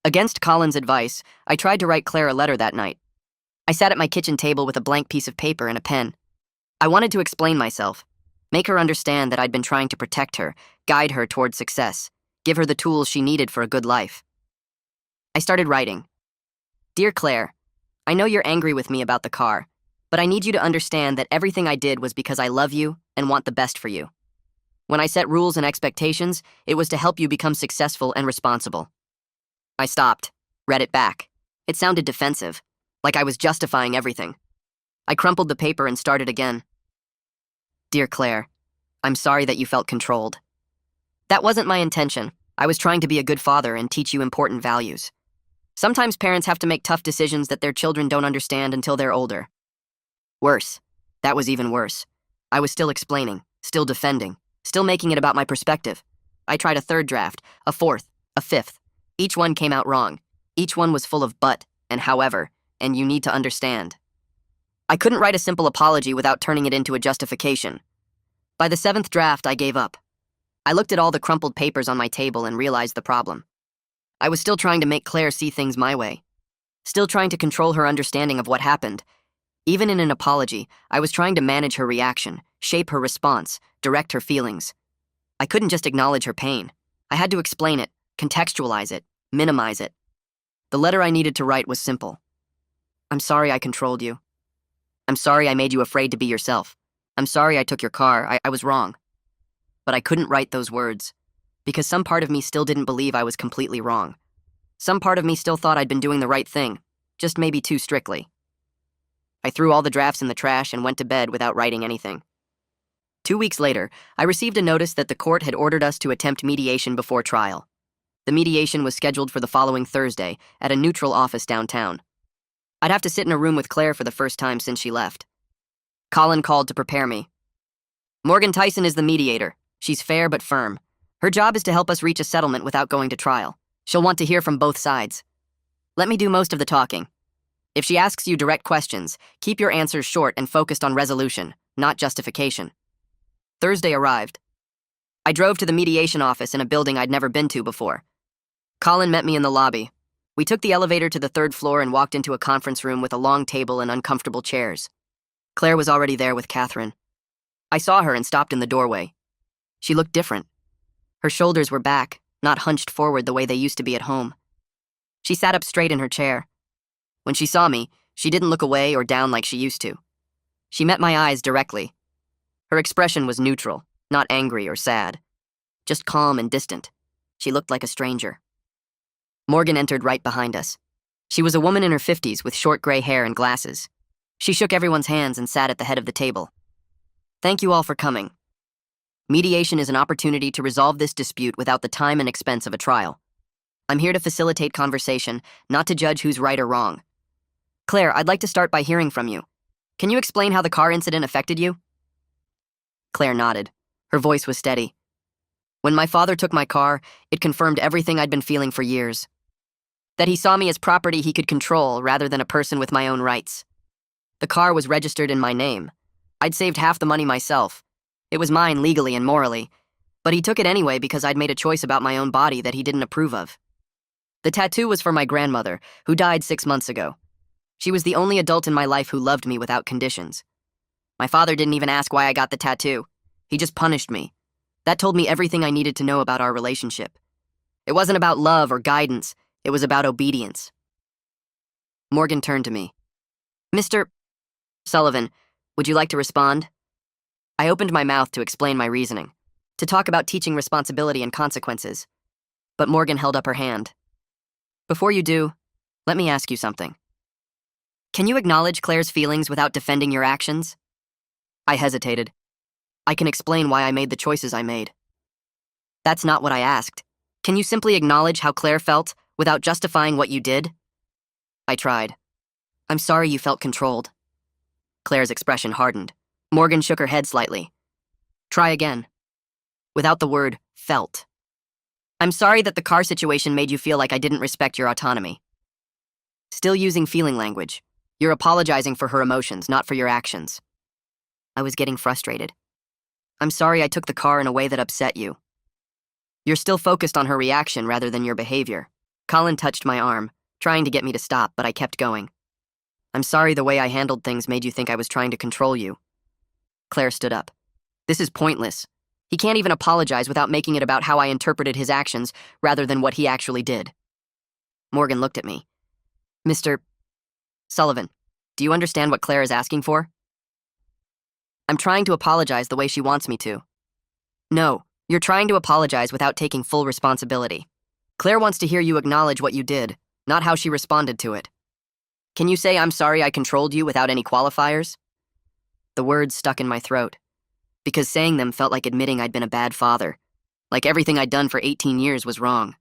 Against Colin's advice, I tried to write Claire a letter that night. I sat at my kitchen table with a blank piece of paper and a pen. I wanted to explain myself, make her understand that I'd been trying to protect her, guide her toward success, give her the tools she needed for a good life. I started writing. Dear Claire, I know you're angry with me about the car, but I need you to understand that everything I did was because I love you and want the best for you. When I set rules and expectations, it was to help you become successful and responsible. I stopped, read it back. It sounded defensive, like I was justifying everything. I crumpled the paper and started again. Dear Claire, I'm sorry that you felt controlled. That wasn't my intention. I was trying to be a good father and teach you important values. Sometimes parents have to make tough decisions that their children don't understand until they're older. Worse. That was even worse. I was still explaining, still defending, still making it about my perspective. I tried a third draft, a fourth, a fifth. Each one came out wrong. Each one was full of but and however, and you need to understand. I couldn't write a simple apology without turning it into a justification. By the seventh draft, I gave up. I looked at all the crumpled papers on my table and realized the problem. I was still trying to make Claire see things my way. Still trying to control her understanding of what happened. Even in an apology, I was trying to manage her reaction, shape her response, direct her feelings. I couldn't just acknowledge her pain. I had to explain it, contextualize it, minimize it. The letter I needed to write was simple. I'm sorry I controlled you. I'm sorry I made you afraid to be yourself. I'm sorry I took your car. I was wrong. But I couldn't write those words, because some part of me still didn't believe I was completely wrong. Some part of me still thought I'd been doing the right thing, just maybe too strictly. I threw all the drafts in the trash and went to bed without writing anything. 2 weeks later, I received a notice that the court had ordered us to attempt mediation before trial. The mediation was scheduled for the following Thursday at a neutral office downtown. I'd have to sit in a room with Claire for the first time since she left. Colin called to prepare me. Morgan Tyson is the mediator. She's fair but firm. Her job is to help us reach a settlement without going to trial. She'll want to hear from both sides. Let me do most of the talking. If she asks you direct questions, keep your answers short and focused on resolution, not justification. Thursday arrived. I drove to the mediation office in a building I'd never been to before. Colin met me in the lobby. We took the elevator to the third floor and walked into a conference room with a long table and uncomfortable chairs. Claire was already there with Catherine. I saw her and stopped in the doorway. She looked different. Her shoulders were back, not hunched forward the way they used to be at home. She sat up straight in her chair. When she saw me, she didn't look away or down like she used to. She met my eyes directly. Her expression was neutral, not angry or sad. Just calm and distant. She looked like a stranger. Morgan entered right behind us. She was a woman in her 50s with short gray hair and glasses. She shook everyone's hands and sat at the head of the table. Thank you all for coming. Mediation is an opportunity to resolve this dispute without the time and expense of a trial. I'm here to facilitate conversation, not to judge who's right or wrong. Claire, I'd like to start by hearing from you. Can you explain how the car incident affected you? Claire nodded. Her voice was steady. When my father took my car, it confirmed everything I'd been feeling for years. That he saw me as property he could control rather than a person with my own rights. The car was registered in my name. I'd saved half the money myself. It was mine legally and morally, but he took it anyway because I'd made a choice about my own body that he didn't approve of. The tattoo was for my grandmother, who died 6 months ago. She was the only adult in my life who loved me without conditions. My father didn't even ask why I got the tattoo. He just punished me. That told me everything I needed to know about our relationship. It wasn't about love or guidance. It was about obedience. Morgan turned to me. Mr. Sullivan, would you like to respond? I opened my mouth to explain my reasoning, to talk about teaching responsibility and consequences. But Morgan held up her hand. Before you do, let me ask you something. Can you acknowledge Claire's feelings without defending your actions? I hesitated. I can explain why I made the choices I made. That's not what I asked. Can you simply acknowledge how Claire felt without justifying what you did? I tried. I'm sorry you felt controlled. Claire's expression hardened. Morgan shook her head slightly. Try again. Without the word felt. I'm sorry that the car situation made you feel like I didn't respect your autonomy. Still using feeling language. You're apologizing for her emotions, not for your actions. I was getting frustrated. I'm sorry I took the car in a way that upset you. You're still focused on her reaction rather than your behavior. Colin touched my arm, trying to get me to stop, but I kept going. I'm sorry the way I handled things made you think I was trying to control you. Claire stood up. This is pointless. He can't even apologize without making it about how I interpreted his actions rather than what he actually did. Morgan looked at me. Mr. Sullivan, do you understand what Claire is asking for? I'm trying to apologize the way she wants me to. No, you're trying to apologize without taking full responsibility. Claire wants to hear you acknowledge what you did, not how she responded to it. Can you say I'm sorry I controlled you without any qualifiers? The words stuck in my throat, because saying them felt like admitting I'd been a bad father, like everything I'd done for 18 years was wrong.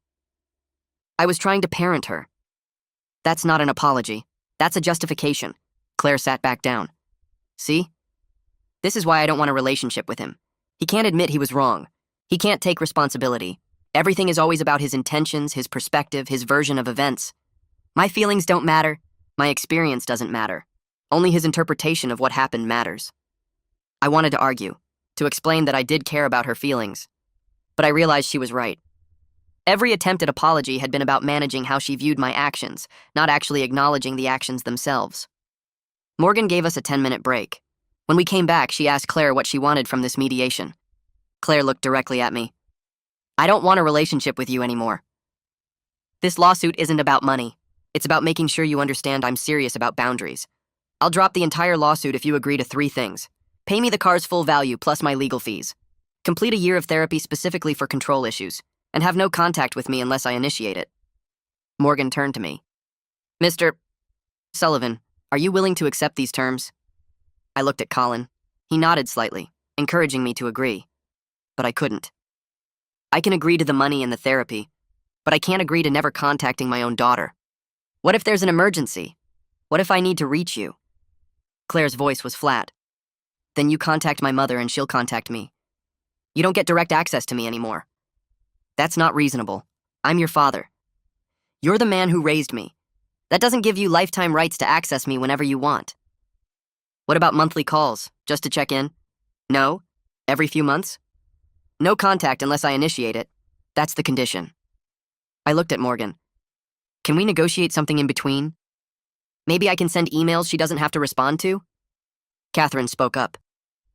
I was trying to parent her. That's not an apology. That's a justification. Claire sat back down. See? This is why I don't want a relationship with him. He can't admit he was wrong. He can't take responsibility. Everything is always about his intentions, his perspective, his version of events. My feelings don't matter. My experience doesn't matter. Only his interpretation of what happened matters. I wanted to argue, to explain that I did care about her feelings. But I realized she was right. Every attempt at apology had been about managing how she viewed my actions, not actually acknowledging the actions themselves. Morgan gave us a 10-minute break. When we came back, she asked Claire what she wanted from this mediation. Claire looked directly at me. I don't want a relationship with you anymore. This lawsuit isn't about money. It's about making sure you understand I'm serious about boundaries. I'll drop the entire lawsuit if you agree to 3 things. Pay me the car's full value plus my legal fees. Complete a year of therapy specifically for control issues, and have no contact with me unless I initiate it. Morgan turned to me. Mr. Sullivan, are you willing to accept these terms? I looked at Colin. He nodded slightly, encouraging me to agree. But I couldn't. I can agree to the money and the therapy, but I can't agree to never contacting my own daughter. What if there's an emergency? What if I need to reach you? Claire's voice was flat. Then you contact my mother and she'll contact me. You don't get direct access to me anymore. That's not reasonable. I'm your father. You're the man who raised me. That doesn't give you lifetime rights to access me whenever you want. What about monthly calls, just to check in? No? Every few months? No contact unless I initiate it. That's the condition. I looked at Morgan. Can we negotiate something in between? Maybe I can send emails she doesn't have to respond to? Catherine spoke up.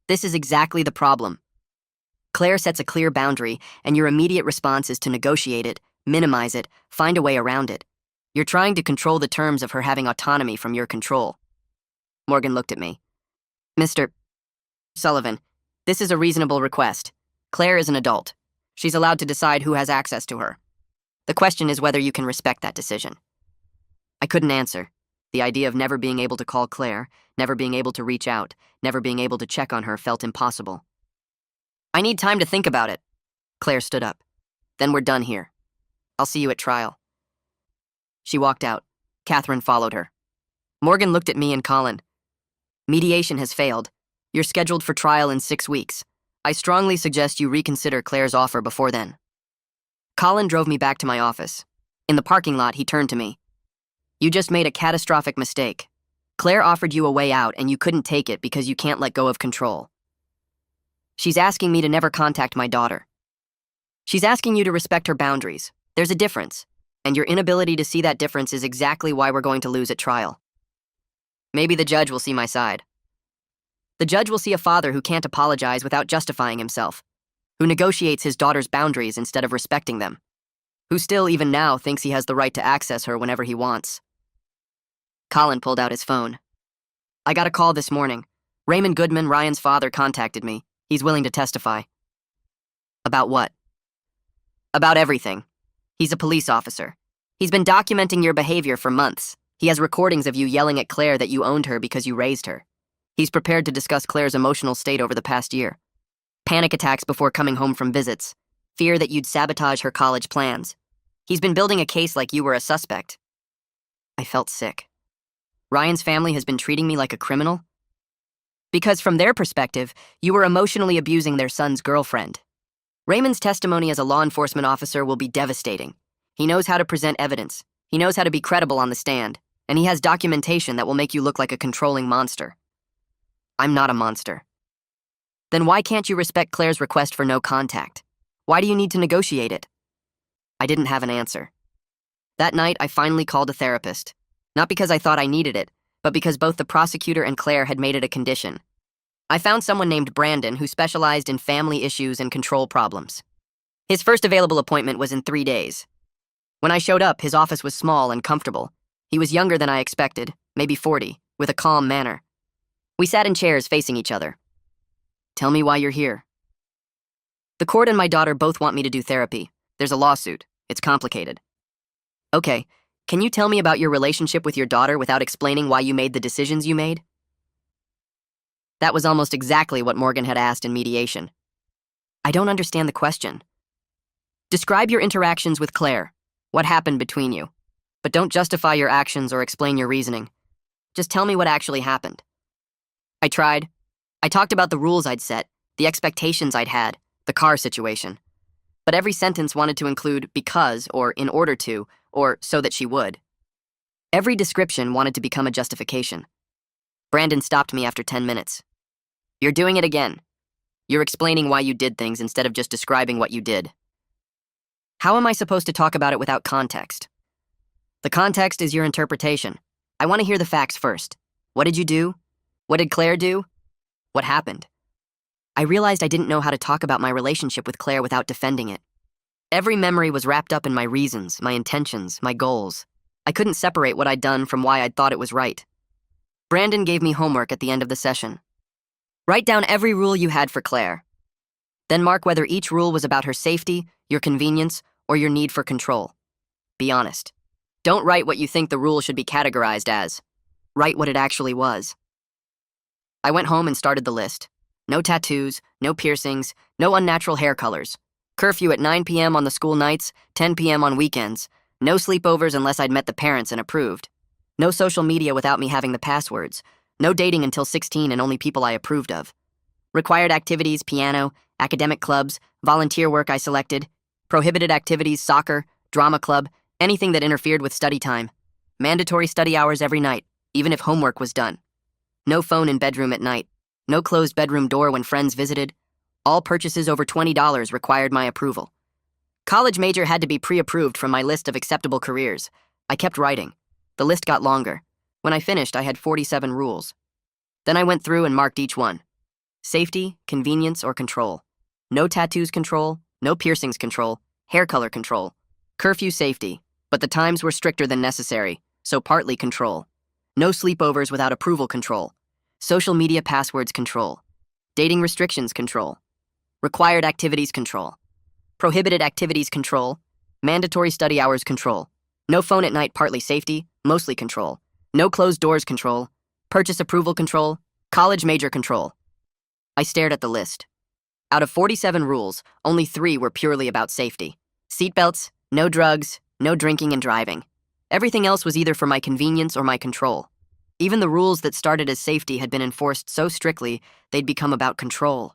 This is exactly the problem. Claire sets a clear boundary, and your immediate response is to negotiate it, minimize it, find a way around it. You're trying to control the terms of her having autonomy from your control. Morgan looked at me. Mr. Sullivan, this is a reasonable request. Claire is an adult. She's allowed to decide who has access to her. The question is whether you can respect that decision. I couldn't answer. The idea of never being able to call Claire, never being able to reach out, never being able to check on her felt impossible. I need time to think about it. Claire stood up. Then we're done here. I'll see you at trial. She walked out. Catherine followed her. Morgan looked at me and Colin. Mediation has failed. You're scheduled for trial in 6 weeks. I strongly suggest you reconsider Claire's offer before then. Colin drove me back to my office. In the parking lot, he turned to me. You just made a catastrophic mistake. Claire offered you a way out and you couldn't take it because you can't let go of control. She's asking me to never contact my daughter. She's asking you to respect her boundaries. There's a difference, and your inability to see that difference is exactly why we're going to lose at trial. Maybe the judge will see my side. The judge will see a father who can't apologize without justifying himself, who negotiates his daughter's boundaries instead of respecting them, who still, even now, thinks he has the right to access her whenever he wants. Colin pulled out his phone. I got a call this morning. Raymond Goodman, Ryan's father, contacted me. He's willing to testify. About what? About everything. He's a police officer. He's been documenting your behavior for months. He has recordings of you yelling at Claire that you owned her because you raised her. He's prepared to discuss Claire's emotional state over the past year. Panic attacks before coming home from visits. Fear that you'd sabotage her college plans. He's been building a case like you were a suspect. I felt sick. Ryan's family has been treating me like a criminal? Because from their perspective, you were emotionally abusing their son's girlfriend. Raymond's testimony as a law enforcement officer will be devastating. He knows how to present evidence. He knows how to be credible on the stand. and he has documentation that will make you look like a controlling monster. I'm not a monster. Then why can't you respect Claire's request for no contact? Why do you need to negotiate it? I didn't have an answer. That night, I finally called a therapist. Not because I thought I needed it, but because both the prosecutor and Claire had made it a condition. I found someone named Brandon who specialized in family issues and control problems. His first available appointment was in 3 days. When I showed up, his office was small and comfortable. He was younger than I expected, maybe 40, with a calm manner. We sat in chairs facing each other. Tell me why you're here. The court and my daughter both want me to do therapy. There's a lawsuit. It's complicated. Okay, can you tell me about your relationship with your daughter without explaining why you made the decisions you made? That was almost exactly what Morgan had asked in mediation. I don't understand the question. Describe your interactions with Claire. What happened between you? But don't justify your actions or explain your reasoning. Just tell me what actually happened. I tried. I talked about the rules I'd set, the expectations I'd had, the car situation. But every sentence wanted to include because, or in order to, or so that she would. Every description wanted to become a justification. Brandon stopped me after 10 minutes. You're doing it again. You're explaining why you did things instead of just describing what you did. How am I supposed to talk about it without context? The context is your interpretation. I want to hear the facts first. What did you do? What did Claire do? What happened? I realized I didn't know how to talk about my relationship with Claire without defending it. Every memory was wrapped up in my reasons, my intentions, my goals. I couldn't separate what I'd done from why I'd thought it was right. Brandon gave me homework at the end of the session. Write down every rule you had for Claire. Then mark whether each rule was about her safety, your convenience, or your need for control. Be honest. Don't write what you think the rule should be categorized as. Write what it actually was. I went home and started the list. No tattoos, no piercings, no unnatural hair colors. Curfew at 9 p.m. on the school nights, 10 p.m. on weekends. No sleepovers unless I'd met the parents and approved. No social media without me having the passwords. No dating until 16 and only people I approved of. Required activities, piano, academic clubs, volunteer work I selected. Prohibited activities, soccer, drama club, anything that interfered with study time. Mandatory study hours every night, even if homework was done. No phone in bedroom at night. No closed bedroom door when friends visited. All purchases over $20 required my approval. College major had to be pre-approved from my list of acceptable careers. I kept writing. The list got longer. When I finished, I had 47 rules. Then I went through and marked each one. Safety, convenience, or control. No tattoos control, no piercings control, hair color control. Curfew safety, but the times were stricter than necessary, so partly control. No sleepovers without approval control. Social media passwords control. Dating restrictions control. Required activities control. Prohibited activities control. Mandatory study hours control. No phone at night, partly safety, mostly control. No closed doors control. Purchase approval control. College major control. I stared at the list. Out of 47 rules, only 3 were purely about safety. Seatbelts, no drugs, no drinking and driving. Everything else was either for my convenience or my control. Even the rules that started as safety had been enforced so strictly, they'd become about control.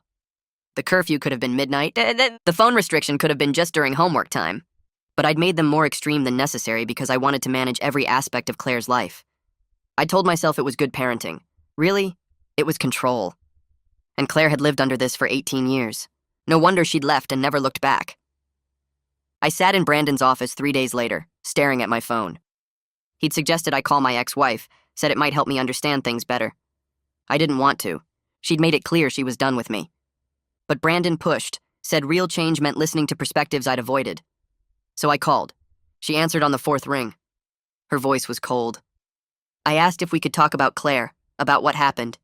The curfew could have been midnight. The phone restriction could have been just during homework time. But I'd made them more extreme than necessary because I wanted to manage every aspect of Claire's life. I told myself it was good parenting. Really, it was control. And Claire had lived under this for 18 years. No wonder she'd left and never looked back. I sat in Brandon's office 3 days later, staring at my phone. He'd suggested I call my ex-wife, said it might help me understand things better. I didn't want to. She'd made it clear she was done with me. But Brandon pushed, said real change meant listening to perspectives I'd avoided. So I called. She answered on the 4th ring. Her voice was cold. I asked if we could talk about Claire, about what happened.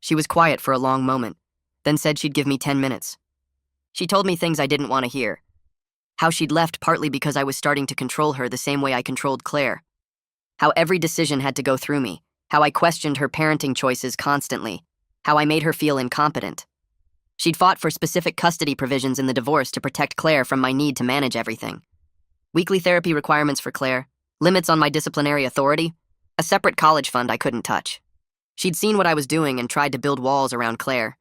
She was quiet for a long moment, then said she'd give me 10 minutes. She told me things I didn't want to hear. How she'd left partly because I was starting to control her the same way I controlled Claire. How every decision had to go through me. How I questioned her parenting choices constantly. How I made her feel incompetent. She'd fought for specific custody provisions in the divorce to protect Claire from my need to manage everything. Weekly therapy requirements for Claire, limits on my disciplinary authority, a separate college fund I couldn't touch. She'd seen what I was doing and tried to build walls around Claire.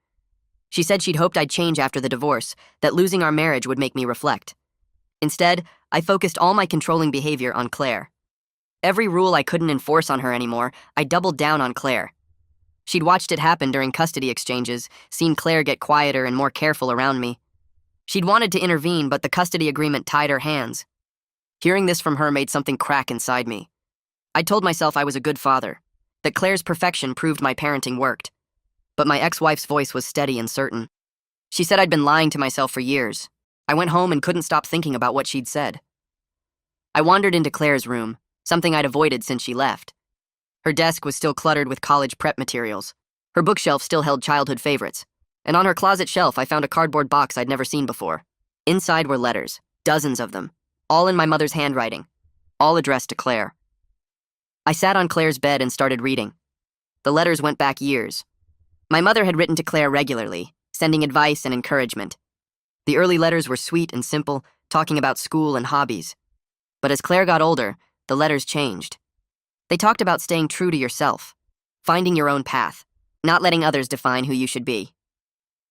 She said she'd hoped I'd change after the divorce, that losing our marriage would make me reflect. Instead, I focused all my controlling behavior on Claire. Every rule I couldn't enforce on her anymore, I doubled down on Claire. She'd watched it happen during custody exchanges, seen Claire get quieter and more careful around me. She'd wanted to intervene, but the custody agreement tied her hands. Hearing this from her made something crack inside me. I told myself I was a good father, that Claire's perfection proved my parenting worked. But my ex-wife's voice was steady and certain. She said I'd been lying to myself for years. I went home and couldn't stop thinking about what she'd said. I wandered into Claire's room, something I'd avoided since she left. Her desk was still cluttered with college prep materials. Her bookshelf still held childhood favorites. And on her closet shelf, I found a cardboard box I'd never seen before. Inside were letters, dozens of them, all in my mother's handwriting, all addressed to Claire. I sat on Claire's bed and started reading. The letters went back years. My mother had written to Claire regularly, sending advice and encouragement. The early letters were sweet and simple, talking about school and hobbies. But as Claire got older, the letters changed. They talked about staying true to yourself, finding your own path, not letting others define who you should be.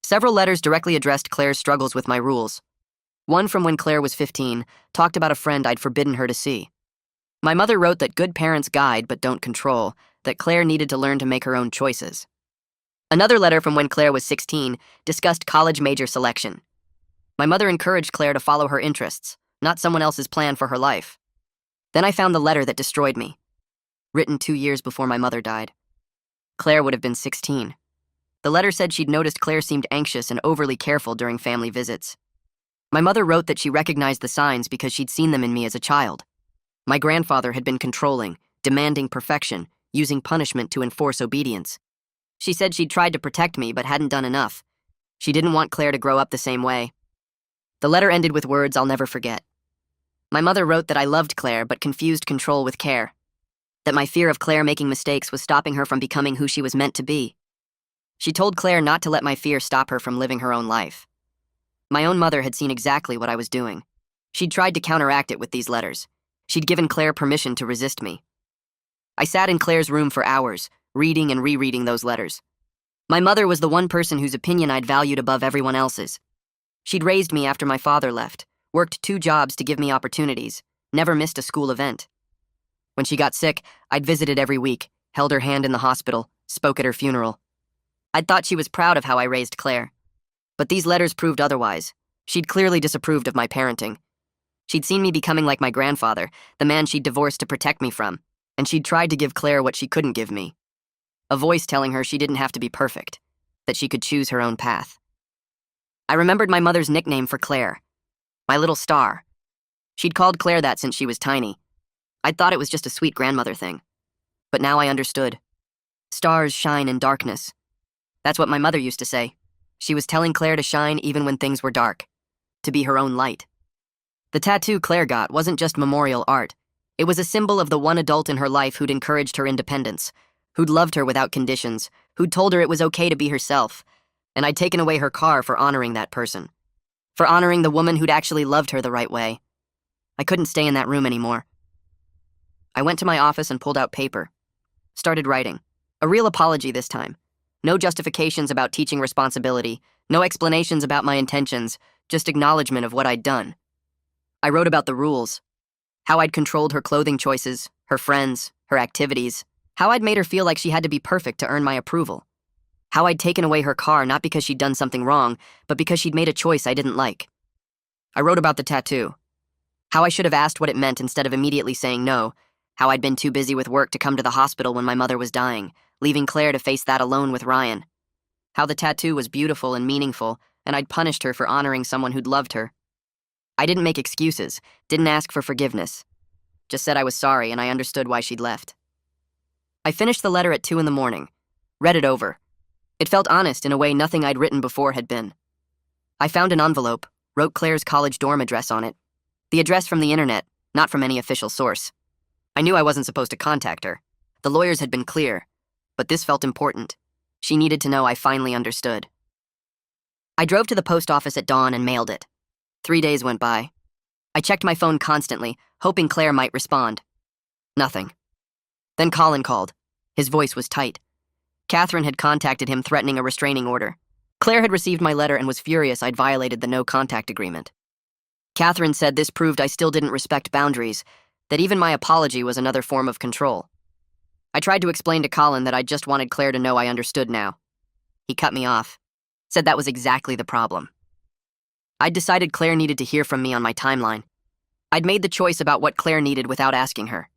Several letters directly addressed Claire's struggles with my rules. One from when Claire was 15 talked about a friend I'd forbidden her to see. My mother wrote that good parents guide but don't control, that Claire needed to learn to make her own choices. Another letter from when Claire was 16 discussed college major selection. My mother encouraged Claire to follow her interests, not someone else's plan for her life. Then I found the letter that destroyed me, written 2 years before my mother died. Claire would have been 16. The letter said she'd noticed Claire seemed anxious and overly careful during family visits. My mother wrote that she recognized the signs because she'd seen them in me as a child. My grandfather had been controlling, demanding perfection, using punishment to enforce obedience. She said she'd tried to protect me but hadn't done enough. She didn't want Claire to grow up the same way. The letter ended with words I'll never forget. My mother wrote that I loved Claire but confused control with care, that my fear of Claire making mistakes was stopping her from becoming who she was meant to be. She told Claire not to let my fear stop her from living her own life. My own mother had seen exactly what I was doing. She'd tried to counteract it with these letters. She'd given Claire permission to resist me. I sat in Claire's room for hours, reading and rereading those letters. My mother was the one person whose opinion I'd valued above everyone else's. She'd raised me after my father left, worked 2 jobs to give me opportunities, never missed a school event. When she got sick, I'd visited every week, held her hand in the hospital, spoke at her funeral. I'd thought she was proud of how I raised Claire. But these letters proved otherwise. She'd clearly disapproved of my parenting. She'd seen me becoming like my grandfather, the man she'd divorced to protect me from, and she'd tried to give Claire what she couldn't give me. A voice telling her she didn't have to be perfect, that she could choose her own path. I remembered my mother's nickname for Claire, my little star. She'd called Claire that since she was tiny. I'd thought it was just a sweet grandmother thing. But now I understood. Stars shine in darkness. That's what my mother used to say. She was telling Claire to shine even when things were dark, to be her own light. The tattoo Claire got wasn't just memorial art. It was a symbol of the one adult in her life who'd encouraged her independence, who'd loved her without conditions, who'd told her it was okay to be herself, and I'd taken away her car for honoring that person, for honoring the woman who'd actually loved her the right way. I couldn't stay in that room anymore. I went to my office and pulled out paper, started writing. A real apology this time. No justifications about teaching responsibility, no explanations about my intentions, just acknowledgement of what I'd done. I wrote about the rules, how I'd controlled her clothing choices, her friends, her activities, how I'd made her feel like she had to be perfect to earn my approval, how I'd taken away her car not because she'd done something wrong, but because she'd made a choice I didn't like. I wrote about the tattoo, how I should have asked what it meant instead of immediately saying no, how I'd been too busy with work to come to the hospital when my mother was dying, leaving Claire to face that alone with Ryan, how the tattoo was beautiful and meaningful, and I'd punished her for honoring someone who'd loved her. I didn't make excuses, didn't ask for forgiveness, just said I was sorry and I understood why she'd left. I finished the letter at 2 a.m, read it over. It felt honest in a way nothing I'd written before had been. I found an envelope, wrote Claire's college dorm address on it. The address from the internet, not from any official source. I knew I wasn't supposed to contact her. The lawyers had been clear, but this felt important. She needed to know I finally understood. I drove to the post office at dawn and mailed it. 3 days went by. I checked my phone constantly, hoping Claire might respond. Nothing. Then Colin called. His voice was tight. Catherine had contacted him threatening a restraining order. Claire had received my letter and was furious I'd violated the no-contact agreement. Catherine said this proved I still didn't respect boundaries, that even my apology was another form of control. I tried to explain to Colin that I just wanted Claire to know I understood now. He cut me off, said that was exactly the problem. I'd decided Claire needed to hear from me on my timeline. I'd made the choice about what Claire needed without asking her.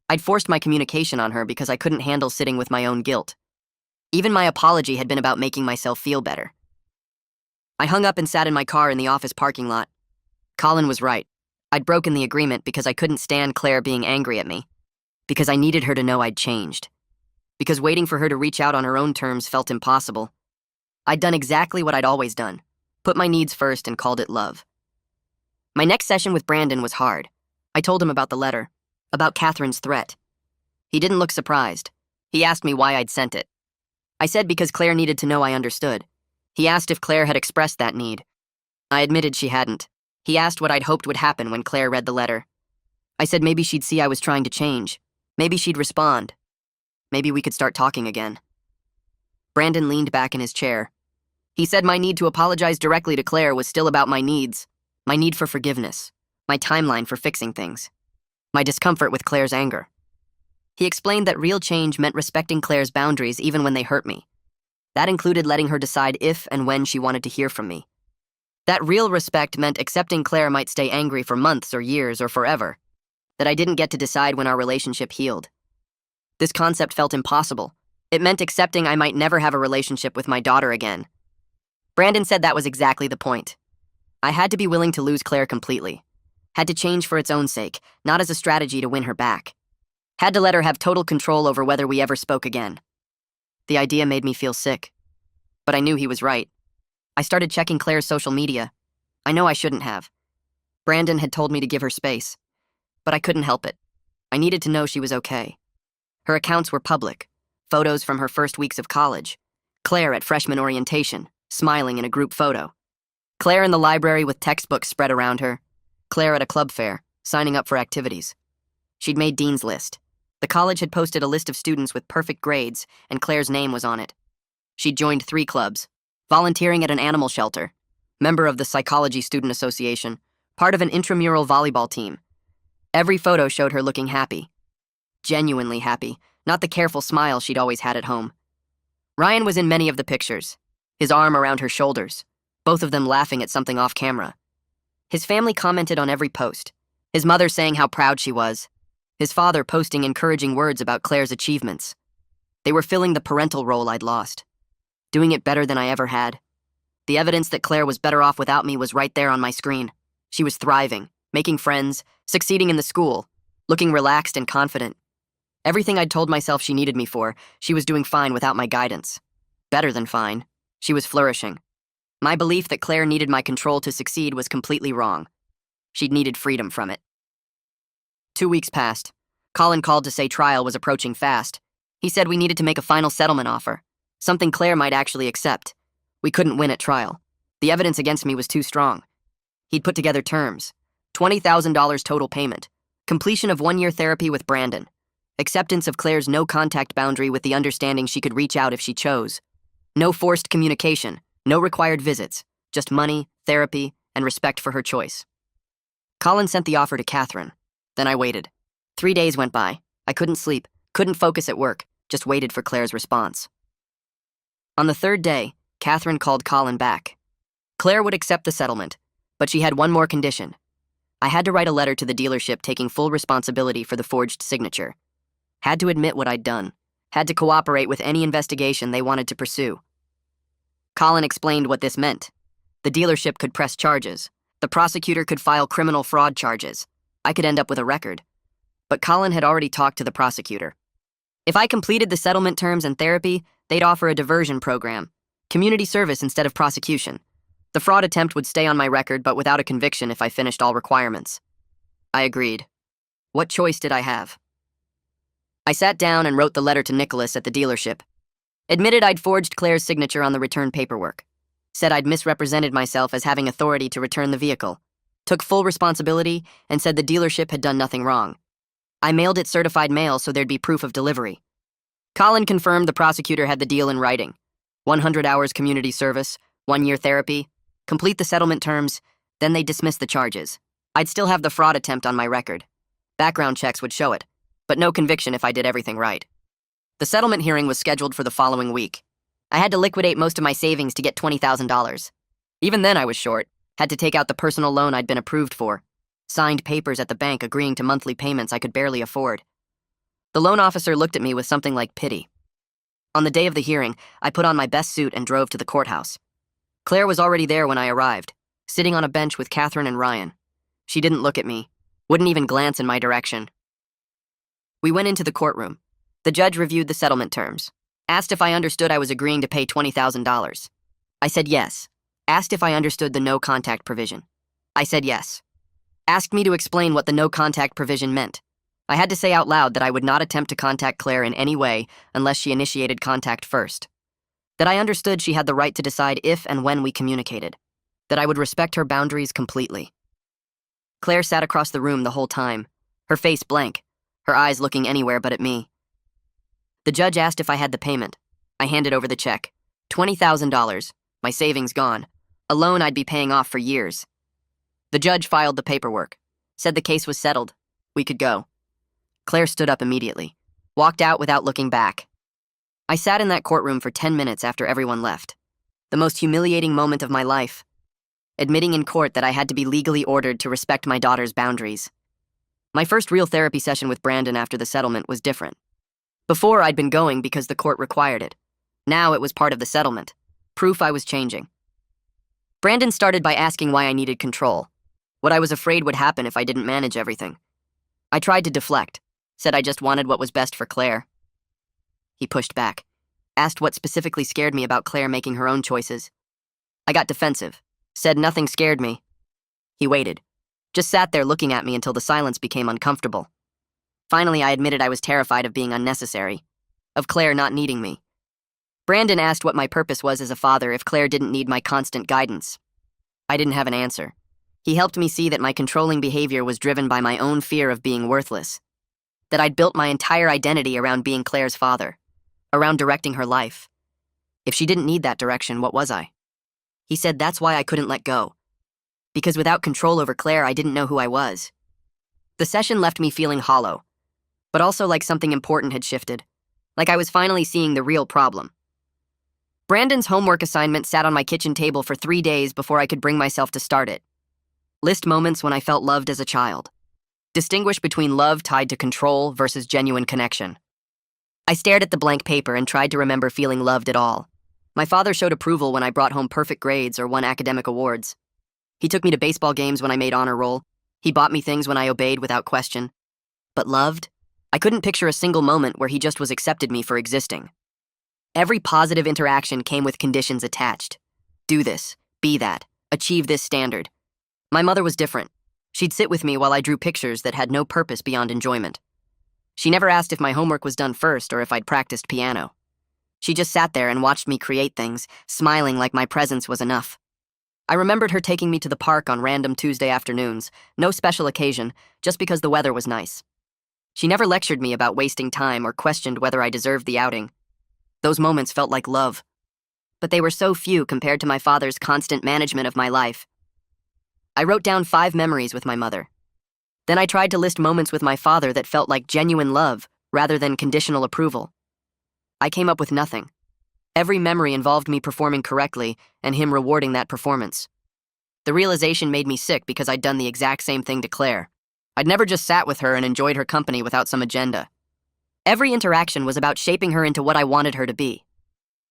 I'd forced my communication on her because I couldn't handle sitting with my own guilt. Even my apology had been about making myself feel better. I hung up and sat in my car in the office parking lot. Colin was right. I'd broken the agreement because I couldn't stand Claire being angry at me. Because I needed her to know I'd changed. Because waiting for her to reach out on her own terms felt impossible. I'd done exactly what I'd always done. Put my needs first and called it love. My next session with Brandon was hard. I told him about the letter, about Catherine's threat. He didn't look surprised. He asked me why I'd sent it. I said because Claire needed to know I understood. He asked if Claire had expressed that need. I admitted she hadn't. He asked what I'd hoped would happen when Claire read the letter. I said maybe she'd see I was trying to change. Maybe she'd respond. Maybe we could start talking again. Brandon leaned back in his chair. He said my need to apologize directly to Claire was still about my needs, my need for forgiveness, my timeline for fixing things, my discomfort with Claire's anger. He explained that real change meant respecting Claire's boundaries even when they hurt me. That included letting her decide if and when she wanted to hear from me. That real respect meant accepting Claire might stay angry for months or years or forever, that I didn't get to decide when our relationship healed. This concept felt impossible. It meant accepting I might never have a relationship with my daughter again. Brandon said that was exactly the point. I had to be willing to lose Claire completely. Had to change for its own sake, not as a strategy to win her back. Had to let her have total control over whether we ever spoke again. The idea made me feel sick. But I knew he was right. I started checking Claire's social media. I know I shouldn't have. Brandon had told me to give her space. But I couldn't help it. I needed to know she was okay. Her accounts were public. Photos from her first weeks of college. Claire at freshman orientation, smiling in a group photo. Claire in the library with textbooks spread around her. Claire at a club fair, signing up for activities. She'd made Dean's List. The college had posted a list of students with perfect grades, and Claire's name was on it. She'd joined 3 clubs. Volunteering at an animal shelter. Member of the Psychology Student Association. Part of an intramural volleyball team. Every photo showed her looking happy. Genuinely happy, not the careful smile she'd always had at home. Ryan was in many of the pictures, his arm around her shoulders, both of them laughing at something off camera. His family commented on every post, his mother saying how proud she was, his father posting encouraging words about Claire's achievements. They were filling the parental role I'd lost, doing it better than I ever had. The evidence that Claire was better off without me was right there on my screen. She was thriving, making friends, succeeding in the school, looking relaxed and confident. Everything I'd told myself she needed me for, she was doing fine without my guidance. Better than fine. She was flourishing. My belief that Claire needed my control to succeed was completely wrong. She'd needed freedom from it. 2 weeks passed. Colin called to say trial was approaching fast. He said we needed to make a final settlement offer, something Claire might actually accept. We couldn't win at trial. The evidence against me was too strong. He'd put together terms. $20,000 total payment. Completion of 1-year therapy with Brandon. Acceptance of Claire's no-contact boundary with the understanding she could reach out if she chose. No forced communication, no required visits, just money, therapy, and respect for her choice. Colin sent the offer to Catherine. Then I waited. 3 days went by. I couldn't sleep, couldn't focus at work, just waited for Claire's response. On the 3rd day, Catherine called Colin back. Claire would accept the settlement, but she had one more condition. I had to write a letter to the dealership taking full responsibility for the forged signature. Had to admit what I'd done. Had to cooperate with any investigation they wanted to pursue. Colin explained what this meant. The dealership could press charges. The prosecutor could file criminal fraud charges. I could end up with a record. But Colin had already talked to the prosecutor. If I completed the settlement terms and therapy, they'd offer a diversion program. Community service instead of prosecution. The fraud attempt would stay on my record, but without a conviction if I finished all requirements. I agreed. What choice did I have? I sat down and wrote the letter to Nicholas at the dealership. Admitted I'd forged Claire's signature on the return paperwork. Said I'd misrepresented myself as having authority to return the vehicle. Took full responsibility and said the dealership had done nothing wrong. I mailed it certified mail so there'd be proof of delivery. Colin confirmed the prosecutor had the deal in writing. 100 hours community service, 1-year therapy, complete the settlement terms, then they dismissed the charges. I'd still have the fraud attempt on my record. Background checks would show it, but no conviction if I did everything right. The settlement hearing was scheduled for the following week. I had to liquidate most of my savings to get $20,000. Even then I was short, had to take out the personal loan I'd been approved for. Signed papers at the bank agreeing to monthly payments I could barely afford. The loan officer looked at me with something like pity. On the day of the hearing, I put on my best suit and drove to the courthouse. Claire was already there when I arrived, sitting on a bench with Catherine and Ryan. She didn't look at me, wouldn't even glance in my direction. We went into the courtroom. The judge reviewed the settlement terms, asked if I understood I was agreeing to pay $20,000. I said yes. Asked if I understood the no-contact provision. I said yes. Asked me to explain what the no-contact provision meant. I had to say out loud that I would not attempt to contact Claire in any way unless she initiated contact first. That I understood she had the right to decide if and when we communicated. That I would respect her boundaries completely. Claire sat across the room the whole time, her face blank, her eyes looking anywhere but at me. The judge asked if I had the payment. I handed over the check. $20,000, my savings gone, a loan I'd be paying off for years. The judge filed the paperwork, said the case was settled. We could go. Claire stood up immediately, walked out without looking back. I sat in that courtroom for 10 minutes after everyone left. The most humiliating moment of my life. Admitting in court that I had to be legally ordered to respect my daughter's boundaries. My first real therapy session with Brandon after the settlement was different. Before, I'd been going because the court required it. Now it was part of the settlement. Proof I was changing. Brandon started by asking why I needed control, what I was afraid would happen if I didn't manage everything. I tried to deflect, said I just wanted what was best for Claire. He pushed back, asked what specifically scared me about Claire making her own choices. I got defensive, said nothing scared me. He waited, just sat there looking at me until the silence became uncomfortable. Finally, I admitted I was terrified of being unnecessary, of Claire not needing me. Brandon asked what my purpose was as a father if Claire didn't need my constant guidance. I didn't have an answer. He helped me see that my controlling behavior was driven by my own fear of being worthless, that I'd built my entire identity around being Claire's father, around directing her life. If she didn't need that direction, what was I? He said that's why I couldn't let go. Because without control over Claire, I didn't know who I was. The session left me feeling hollow, but also like something important had shifted, like I was finally seeing the real problem. Brandon's homework assignment sat on my kitchen table for 3 days before I could bring myself to start it. List moments when I felt loved as a child. Distinguish between love tied to control versus genuine connection. I stared at the blank paper and tried to remember feeling loved at all. My father showed approval when I brought home perfect grades or won academic awards. He took me to baseball games when I made honor roll. He bought me things when I obeyed without question. But loved? I couldn't picture a single moment where he just was accepted me for existing. Every positive interaction came with conditions attached. Do this, be that, achieve this standard. My mother was different. She'd sit with me while I drew pictures that had no purpose beyond enjoyment. She never asked if my homework was done first or if I'd practiced piano. She just sat there and watched me create things, smiling like my presence was enough. I remembered her taking me to the park on random Tuesday afternoons, no special occasion, just because the weather was nice. She never lectured me about wasting time or questioned whether I deserved the outing. Those moments felt like love. But they were so few compared to my father's constant management of my life. I wrote down 5 memories with my mother. Then I tried to list moments with my father that felt like genuine love rather than conditional approval. I came up with nothing. Every memory involved me performing correctly and him rewarding that performance. The realization made me sick because I'd done the exact same thing to Claire. I'd never just sat with her and enjoyed her company without some agenda. Every interaction was about shaping her into what I wanted her to be.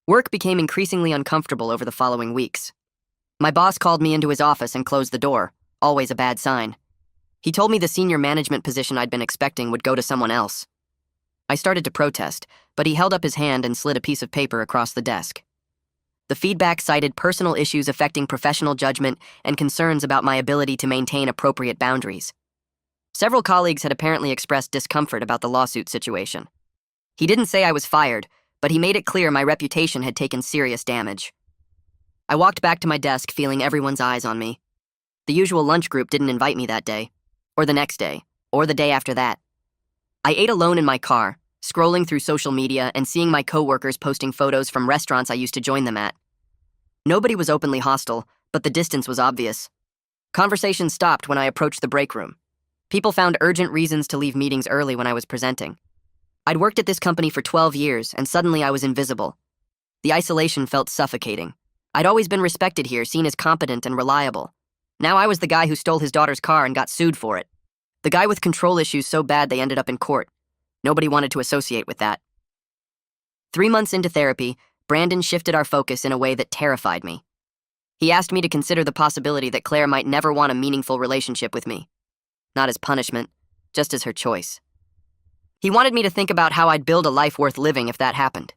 Work became increasingly uncomfortable over the following weeks. My boss called me into his office and closed the door, always a bad sign. He told me the senior management position I'd been expecting would go to someone else. I started to protest, but he held up his hand and slid a piece of paper across the desk. The feedback cited personal issues affecting professional judgment and concerns about my ability to maintain appropriate boundaries. Several colleagues had apparently expressed discomfort about the lawsuit situation. He didn't say I was fired, but he made it clear my reputation had taken serious damage. I walked back to my desk feeling everyone's eyes on me. The usual lunch group didn't invite me that day, or the next day, or the day after that. I ate alone in my car, scrolling through social media and seeing my coworkers posting photos from restaurants I used to join them at. Nobody was openly hostile, but the distance was obvious. Conversation stopped when I approached the break room. People found urgent reasons to leave meetings early when I was presenting. I'd worked at this company for 12 years, and suddenly I was invisible. The isolation felt suffocating. I'd always been respected here, seen as competent and reliable. Now I was the guy who stole his daughter's car and got sued for it. The guy with control issues so bad they ended up in court. Nobody wanted to associate with that. 3 months into therapy, Brandon shifted our focus in a way that terrified me. He asked me to consider the possibility that Claire might never want a meaningful relationship with me. Not as punishment, just as her choice. He wanted me to think about how I'd build a life worth living if that happened.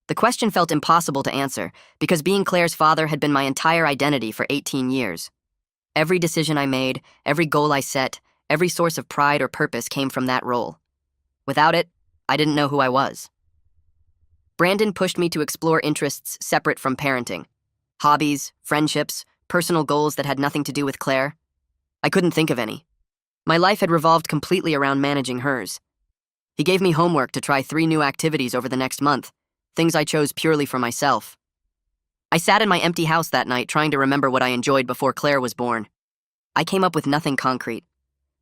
The question felt impossible to answer because being Claire's father had been my entire identity for 18 years. Every decision I made, every goal I set, every source of pride or purpose came from that role. Without it, I didn't know who I was. Brandon pushed me to explore interests separate from parenting. Hobbies, friendships, personal goals that had nothing to do with Claire. I couldn't think of any. My life had revolved completely around managing hers. He gave me homework to try 3 new activities over the next month, things I chose purely for myself. I sat in my empty house that night trying to remember what I enjoyed before Claire was born. I came up with nothing concrete.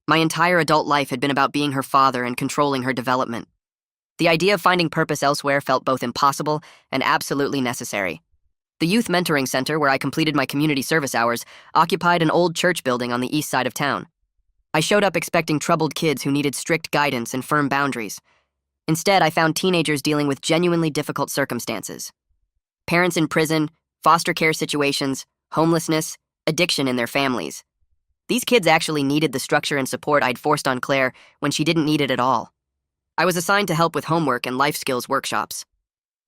My entire adult life had been about being her father and controlling her development. The idea of finding purpose elsewhere felt both impossible and absolutely necessary. The youth mentoring center where I completed my community service hours occupied an old church building on the east side of town. I showed up expecting troubled kids who needed strict guidance and firm boundaries. Instead, I found teenagers dealing with genuinely difficult circumstances. Parents in prison, foster care situations, homelessness, addiction in their families. These kids actually needed the structure and support I'd forced on Claire when she didn't need it at all. I was assigned to help with homework and life skills workshops.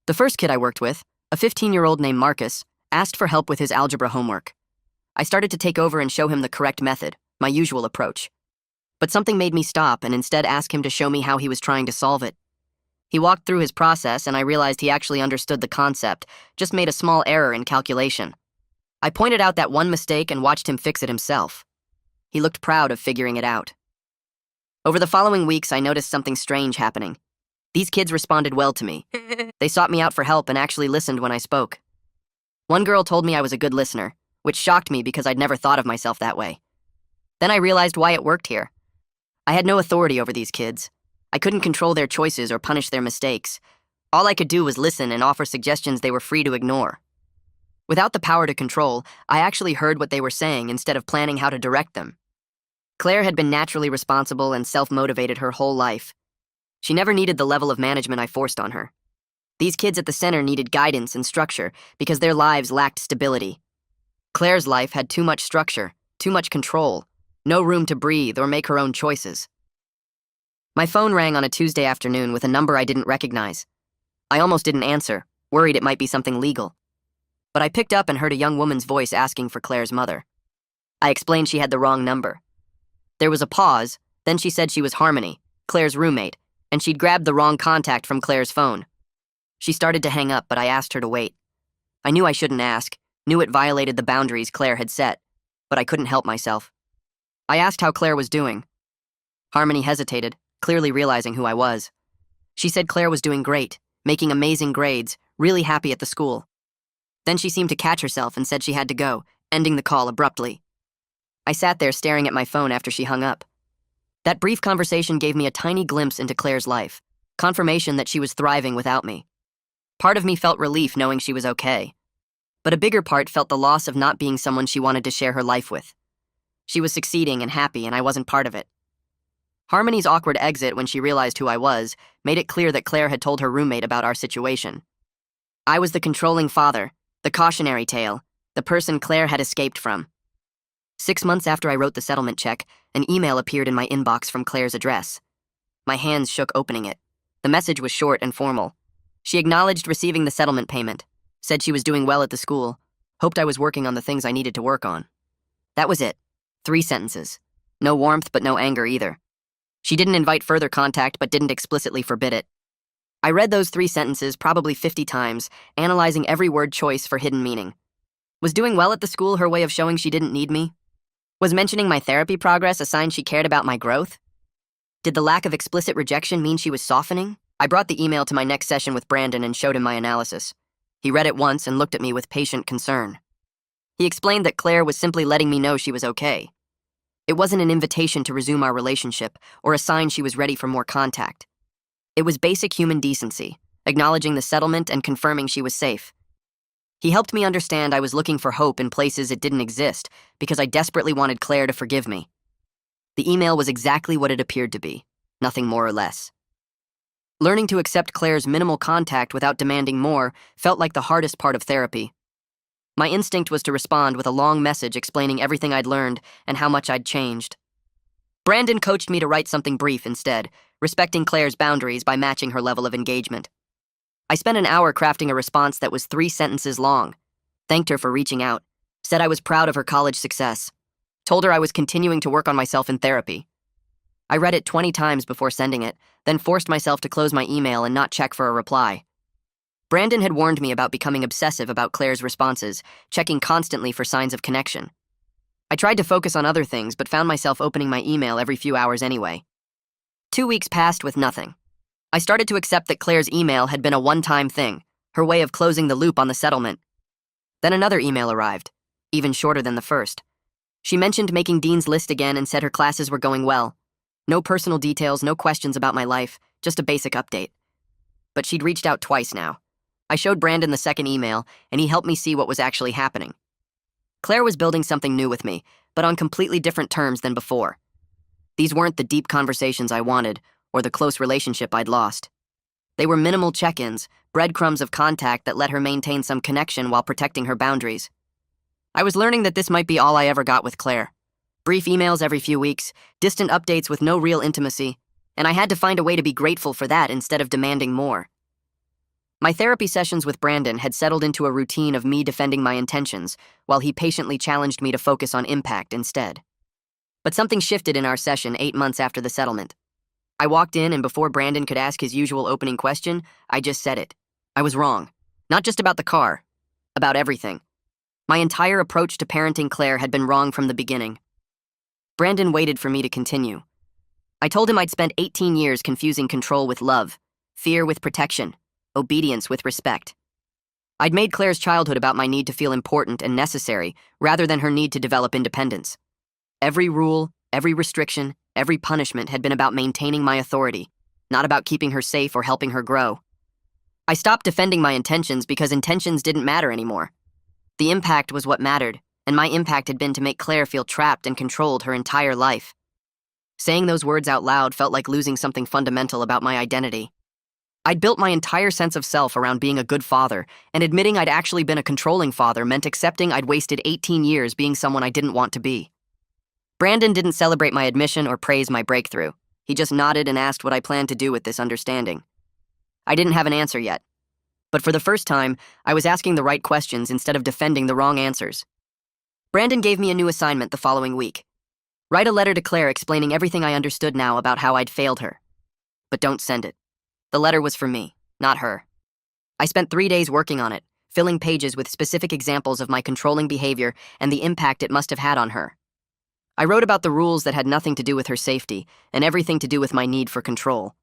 The first kid I worked with, a 15-year-old named Marcus, asked for help with his algebra homework. I started to take over and show him the correct method, my usual approach. But something made me stop and instead ask him to show me how he was trying to solve it. He walked through his process and I realized he actually understood the concept, just made a small error in calculation. I pointed out that one mistake and watched him fix it himself. He looked proud of figuring it out. Over the following weeks, I noticed something strange happening. These kids responded well to me. They sought me out for help and actually listened when I spoke. One girl told me I was a good listener, which shocked me because I'd never thought of myself that way. Then I realized why it worked here. I had no authority over these kids. I couldn't control their choices or punish their mistakes. All I could do was listen and offer suggestions they were free to ignore. Without the power to control, I actually heard what they were saying instead of planning how to direct them. Claire had been naturally responsible and self-motivated her whole life. She never needed the level of management I forced on her. These kids at the center needed guidance and structure because their lives lacked stability. Claire's life had too much structure, too much control, no room to breathe or make her own choices. My phone rang on a Tuesday afternoon with a number I didn't recognize. I almost didn't answer, worried it might be something legal. But I picked up and heard a young woman's voice asking for Claire's mother. I explained she had the wrong number. There was a pause, then she said she was Harmony, Claire's roommate, and she'd grabbed the wrong contact from Claire's phone. She started to hang up, but I asked her to wait. I knew I shouldn't ask, knew it violated the boundaries Claire had set, but I couldn't help myself. I asked how Claire was doing. Harmony hesitated, clearly realizing who I was. She said Claire was doing great, making amazing grades, really happy at the school. Then she seemed to catch herself and said she had to go, ending the call abruptly. I sat there staring at my phone after she hung up. That brief conversation gave me a tiny glimpse into Claire's life, confirmation that she was thriving without me. Part of me felt relief knowing she was okay, but a bigger part felt the loss of not being someone she wanted to share her life with. She was succeeding and happy, and I wasn't part of it. Harmony's awkward exit when she realized who I was made it clear that Claire had told her roommate about our situation. I was the controlling father, the cautionary tale, the person Claire had escaped from. 6 months after I wrote the settlement check, an email appeared in my inbox from Claire's address. My hands shook opening it. The message was short and formal. She acknowledged receiving the settlement payment, said she was doing well at the school, hoped I was working on the things I needed to work on. That was it. 3 sentences. No warmth, but no anger either. She didn't invite further contact, but didn't explicitly forbid it. I read those 3 sentences probably 50 times, analyzing every word choice for hidden meaning. Was doing well at the school her way of showing she didn't need me? Was mentioning my therapy progress a sign she cared about my growth? Did the lack of explicit rejection mean she was softening? I brought the email to my next session with Brandon and showed him my analysis. He read it once and looked at me with patient concern. He explained that Claire was simply letting me know she was okay. It wasn't an invitation to resume our relationship or a sign she was ready for more contact. It was basic human decency, acknowledging the settlement and confirming she was safe. He helped me understand I was looking for hope in places it didn't exist because I desperately wanted Claire to forgive me. The email was exactly what it appeared to be, nothing more or less. Learning to accept Claire's minimal contact without demanding more felt like the hardest part of therapy. My instinct was to respond with a long message explaining everything I'd learned and how much I'd changed. Brandon coached me to write something brief instead, respecting Claire's boundaries by matching her level of engagement. I spent an hour crafting a response that was 3 sentences long, thanked her for reaching out, said I was proud of her college success, told her I was continuing to work on myself in therapy. I read it 20 times before sending it, then forced myself to close my email and not check for a reply. Brandon had warned me about becoming obsessive about Claire's responses, checking constantly for signs of connection. I tried to focus on other things, but found myself opening my email every few hours anyway. 2 weeks passed with nothing. I started to accept that Claire's email had been a one-time thing, her way of closing the loop on the settlement. Then another email arrived, even shorter than the first. She mentioned making Dean's List again and said her classes were going well. No personal details, no questions about my life, just a basic update. But she'd reached out twice now. I showed Brandon the second email, and he helped me see what was actually happening. Claire was building something new with me, but on completely different terms than before. These weren't the deep conversations I wanted, or the close relationship I'd lost. They were minimal check-ins, breadcrumbs of contact that let her maintain some connection while protecting her boundaries. I was learning that this might be all I ever got with Claire. Brief emails every few weeks, distant updates with no real intimacy, and I had to find a way to be grateful for that instead of demanding more. My therapy sessions with Brandon had settled into a routine of me defending my intentions, while he patiently challenged me to focus on impact instead. But something shifted in our session 8 months after the settlement. I walked in, and before Brandon could ask his usual opening question, I just said it. I was wrong. Not just about the car. About everything. My entire approach to parenting Claire had been wrong from the beginning. Brandon waited for me to continue. I told him I'd spent 18 years confusing control with love, fear with protection, obedience with respect. I'd made Claire's childhood about my need to feel important and necessary, rather than her need to develop independence. Every rule, every restriction, every punishment had been about maintaining my authority, not about keeping her safe or helping her grow. I stopped defending my intentions because intentions didn't matter anymore. The impact was what mattered, and my impact had been to make Claire feel trapped and controlled her entire life. Saying those words out loud felt like losing something fundamental about my identity. I'd built my entire sense of self around being a good father, and admitting I'd actually been a controlling father meant accepting I'd wasted 18 years being someone I didn't want to be. Brandon didn't celebrate my admission or praise my breakthrough. He just nodded and asked what I planned to do with this understanding. I didn't have an answer yet. But for the first time, I was asking the right questions instead of defending the wrong answers. Brandon gave me a new assignment the following week. Write a letter to Claire explaining everything I understood now about how I'd failed her. But don't send it. The letter was for me, not her. I spent 3 days working on it, filling pages with specific examples of my controlling behavior and the impact it must have had on her. I wrote about the rules that had nothing to do with her safety and everything to do with my need for control.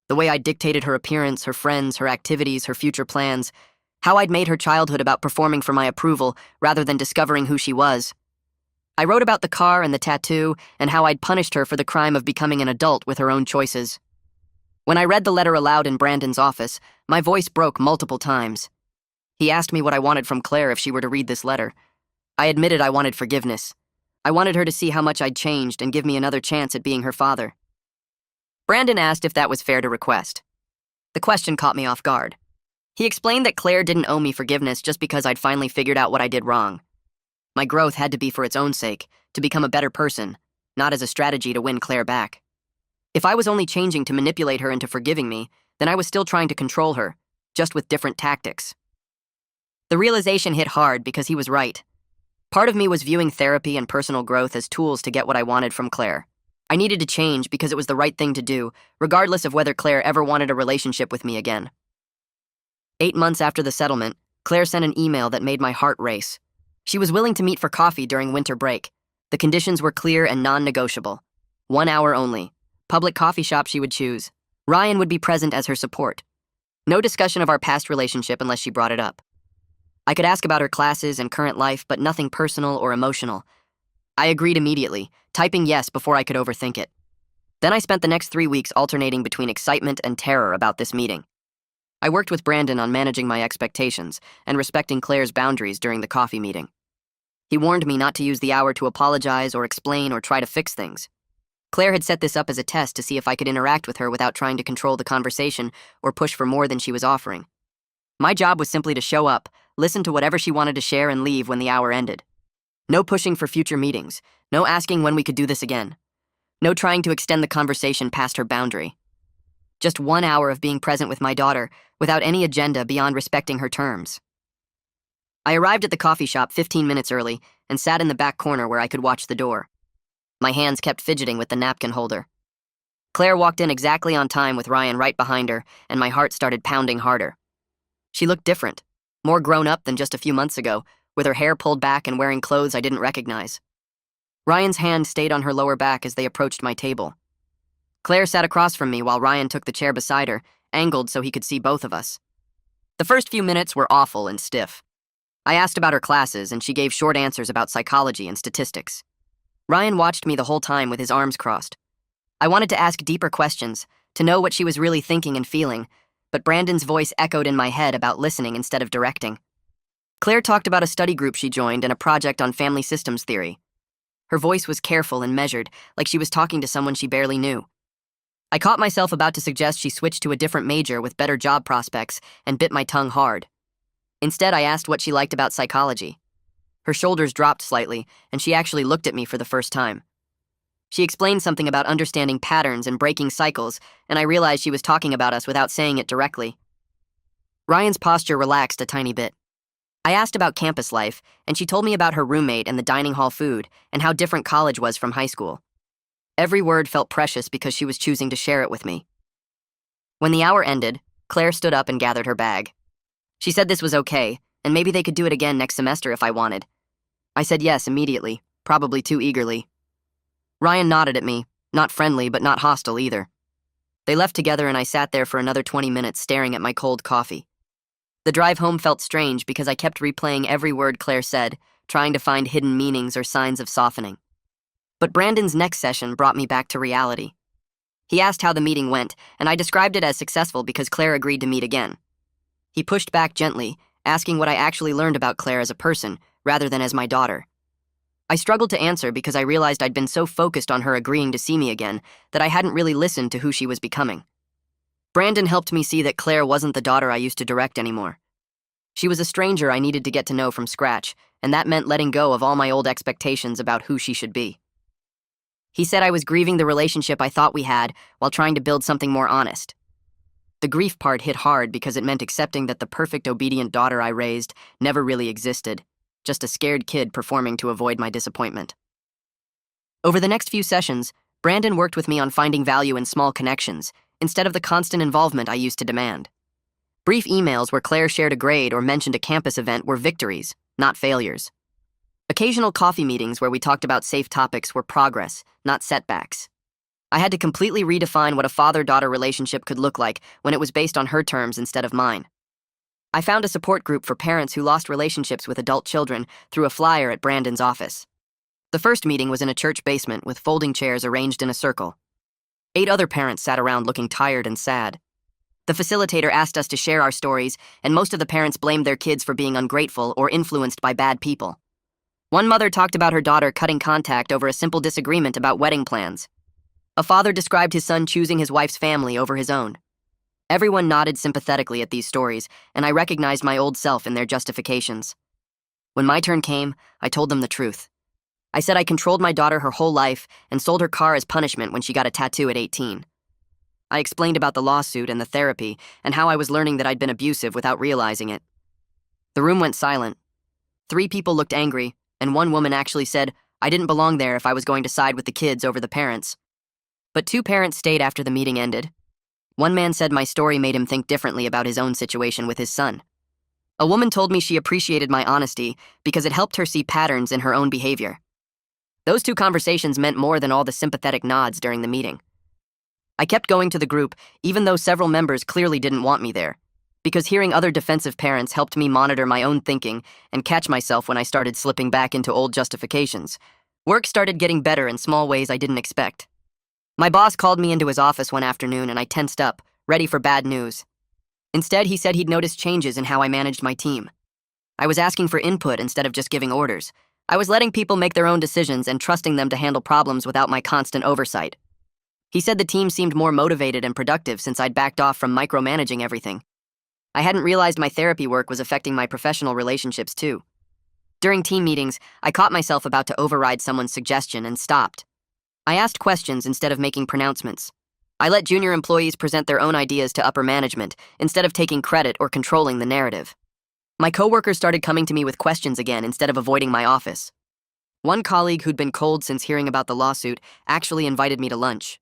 The way I dictated her appearance, her friends, her activities, her future plans, how I'd made her childhood about performing for my approval rather than discovering who she was. I wrote about the car and the tattoo and how I'd punished her for the crime of becoming an adult with her own choices. When I read the letter aloud in Brandon's office, my voice broke multiple times. He asked me what I wanted from Claire if she were to read this letter. I admitted I wanted forgiveness. I wanted her to see how much I'd changed and give me another chance at being her father. Brandon asked if that was fair to request. The question caught me off guard. He explained that Claire didn't owe me forgiveness just because I'd finally figured out what I did wrong. My growth had to be for its own sake, to become a better person, not as a strategy to win Claire back. If I was only changing to manipulate her into forgiving me, then I was still trying to control her, just with different tactics. The realization hit hard because he was right. Part of me was viewing therapy and personal growth as tools to get what I wanted from Claire. I needed to change because it was the right thing to do, regardless of whether Claire ever wanted a relationship with me again. 8 months after the settlement, Claire sent an email that made my heart race. She was willing to meet for coffee during winter break. The conditions were clear and non-negotiable. 1 hour only. Public coffee shop she would choose. Ryan would be present as her support. No discussion of our past relationship unless she brought it up. I could ask about her classes and current life, but nothing personal or emotional. I agreed immediately, typing yes before I could overthink it. Then I spent the next 3 weeks alternating between excitement and terror about this meeting. I worked with Brandon on managing my expectations and respecting Claire's boundaries during the coffee meeting. He warned me not to use the hour to apologize or explain or try to fix things. Claire had set this up as a test to see if I could interact with her without trying to control the conversation or push for more than she was offering. My job was simply to show up, listen to whatever she wanted to share, and leave when the hour ended. No pushing for future meetings, no asking when we could do this again, no trying to extend the conversation past her boundary. Just 1 hour of being present with my daughter without any agenda beyond respecting her terms. I arrived at the coffee shop 15 minutes early and sat in the back corner where I could watch the door. My hands kept fidgeting with the napkin holder. Claire walked in exactly on time with Ryan right behind her, and my heart started pounding harder. She looked different, more grown up than just a few months ago, with her hair pulled back and wearing clothes I didn't recognize. Ryan's hand stayed on her lower back as they approached my table. Claire sat across from me while Ryan took the chair beside her, angled so he could see both of us. The first few minutes were awful and stiff. I asked about her classes, and she gave short answers about psychology and statistics. Ryan watched me the whole time with his arms crossed. I wanted to ask deeper questions, to know what she was really thinking and feeling, but Brandon's voice echoed in my head about listening instead of directing. Claire talked about a study group she joined and a project on family systems theory. Her voice was careful and measured, like she was talking to someone she barely knew. I caught myself about to suggest she switch to a different major with better job prospects and bit my tongue hard. Instead, I asked what she liked about psychology. Her shoulders dropped slightly, and she actually looked at me for the first time. She explained something about understanding patterns and breaking cycles, and I realized she was talking about us without saying it directly. Ryan's posture relaxed a tiny bit. I asked about campus life, and she told me about her roommate and the dining hall food, and how different college was from high school. Every word felt precious because she was choosing to share it with me. When the hour ended, Claire stood up and gathered her bag. She said this was okay, and maybe they could do it again next semester if I wanted. I said yes immediately, probably too eagerly. Ryan nodded at me, not friendly but not hostile either. They left together, and I sat there for another 20 minutes staring at my cold coffee. The drive home felt strange because I kept replaying every word Claire said, trying to find hidden meanings or signs of softening. But Brandon's next session brought me back to reality. He asked how the meeting went, and I described it as successful because Claire agreed to meet again. He pushed back gently, asking what I actually learned about Claire as a person, rather than as my daughter. I struggled to answer because I realized I'd been so focused on her agreeing to see me again that I hadn't really listened to who she was becoming. Brandon helped me see that Claire wasn't the daughter I used to direct anymore. She was a stranger I needed to get to know from scratch, and that meant letting go of all my old expectations about who she should be. He said I was grieving the relationship I thought we had while trying to build something more honest. The grief part hit hard because it meant accepting that the perfect obedient daughter I raised never really existed, just a scared kid performing to avoid my disappointment. Over the next few sessions, Brandon worked with me on finding value in small connections, instead of the constant involvement I used to demand. Brief emails where Claire shared a grade or mentioned a campus event were victories, not failures. Occasional coffee meetings where we talked about safe topics were progress, not setbacks. I had to completely redefine what a father-daughter relationship could look like when it was based on her terms instead of mine. I found a support group for parents who lost relationships with adult children through a flyer at Brandon's office. The first meeting was in a church basement with folding chairs arranged in a circle. 8 other parents sat around looking tired and sad. The facilitator asked us to share our stories, and most of the parents blamed their kids for being ungrateful or influenced by bad people. One mother talked about her daughter cutting contact over a simple disagreement about wedding plans. A father described his son choosing his wife's family over his own. Everyone nodded sympathetically at these stories, and I recognized my old self in their justifications. When my turn came, I told them the truth. I said I controlled my daughter her whole life and sold her car as punishment when she got a tattoo at 18. I explained about the lawsuit and the therapy and how I was learning that I'd been abusive without realizing it. The room went silent. 3 people looked angry, and one woman actually said I didn't belong there if I was going to side with the kids over the parents. But 2 parents stayed after the meeting ended. One man said my story made him think differently about his own situation with his son. A woman told me she appreciated my honesty because it helped her see patterns in her own behavior. Those 2 conversations meant more than all the sympathetic nods during the meeting. I kept going to the group, even though several members clearly didn't want me there, because hearing other defensive parents helped me monitor my own thinking and catch myself when I started slipping back into old justifications, Work started getting better in small ways I didn't expect. My boss called me into his office one afternoon and I tensed up, ready for bad news. Instead, he said he'd noticed changes in how I managed my team. I was asking for input instead of just giving orders. I was letting people make their own decisions and trusting them to handle problems without my constant oversight. He said the team seemed more motivated and productive since I'd backed off from micromanaging everything. I hadn't realized my therapy work was affecting my professional relationships too. During team meetings, I caught myself about to override someone's suggestion and stopped. I asked questions instead of making pronouncements. I let junior employees present their own ideas to upper management instead of taking credit or controlling the narrative. My coworkers started coming to me with questions again instead of avoiding my office. One colleague who'd been cold since hearing about the lawsuit actually invited me to lunch.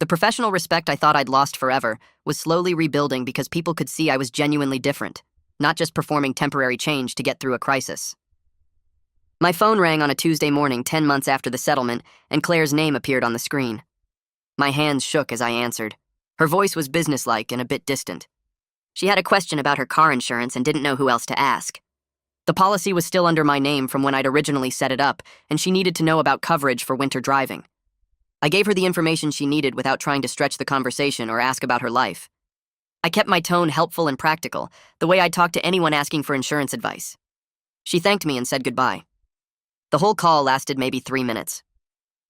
The professional respect I thought I'd lost forever was slowly rebuilding because people could see I was genuinely different, not just performing temporary change to get through a crisis. My phone rang on a Tuesday morning 10 months after the settlement, and Claire's name appeared on the screen. My hands shook as I answered. Her voice was businesslike and a bit distant. She had a question about her car insurance and didn't know who else to ask. The policy was still under my name from when I'd originally set it up, and she needed to know about coverage for winter driving. I gave her the information she needed without trying to stretch the conversation or ask about her life. I kept my tone helpful and practical, the way I'd talk to anyone asking for insurance advice. She thanked me and said goodbye. The whole call lasted maybe 3 minutes.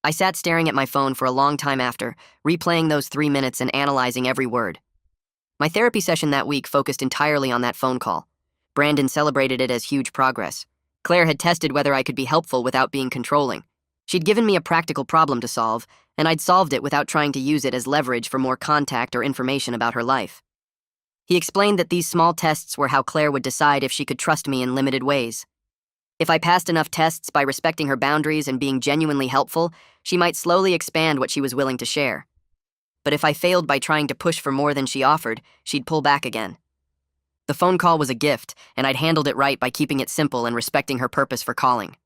I sat staring at my phone for a long time after, replaying those 3 minutes and analyzing every word. My therapy session that week focused entirely on that phone call. Brandon celebrated it as huge progress. Claire had tested whether I could be helpful without being controlling. She'd given me a practical problem to solve, and I'd solved it without trying to use it as leverage for more contact or information about her life. He explained that these small tests were how Claire would decide if she could trust me in limited ways. If I passed enough tests by respecting her boundaries and being genuinely helpful, she might slowly expand what she was willing to share. But if I failed by trying to push for more than she offered, she'd pull back again. The phone call was a gift, and I'd handled it right by keeping it simple and respecting her purpose for calling.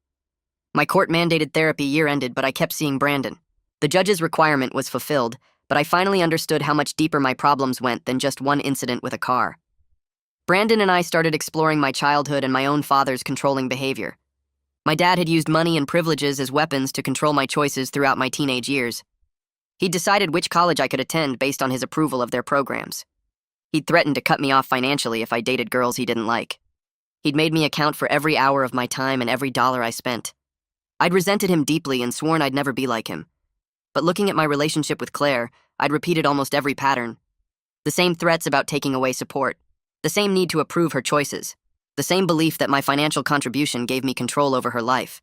My court-mandated therapy year ended, but I kept seeing Brandon. The judge's requirement was fulfilled, but I finally understood how much deeper my problems went than just one incident with a car. Brandon and I started exploring my childhood and my own father's controlling behavior. My dad had used money and privileges as weapons to control my choices throughout my teenage years. He'd decided which college I could attend based on his approval of their programs. He'd threatened to cut me off financially if I dated girls he didn't like. He'd made me account for every hour of my time and every dollar I spent. I'd resented him deeply and sworn I'd never be like him. But looking at my relationship with Claire, I'd repeated almost every pattern. The same threats about taking away support. The same need to approve her choices. The same belief that my financial contribution gave me control over her life.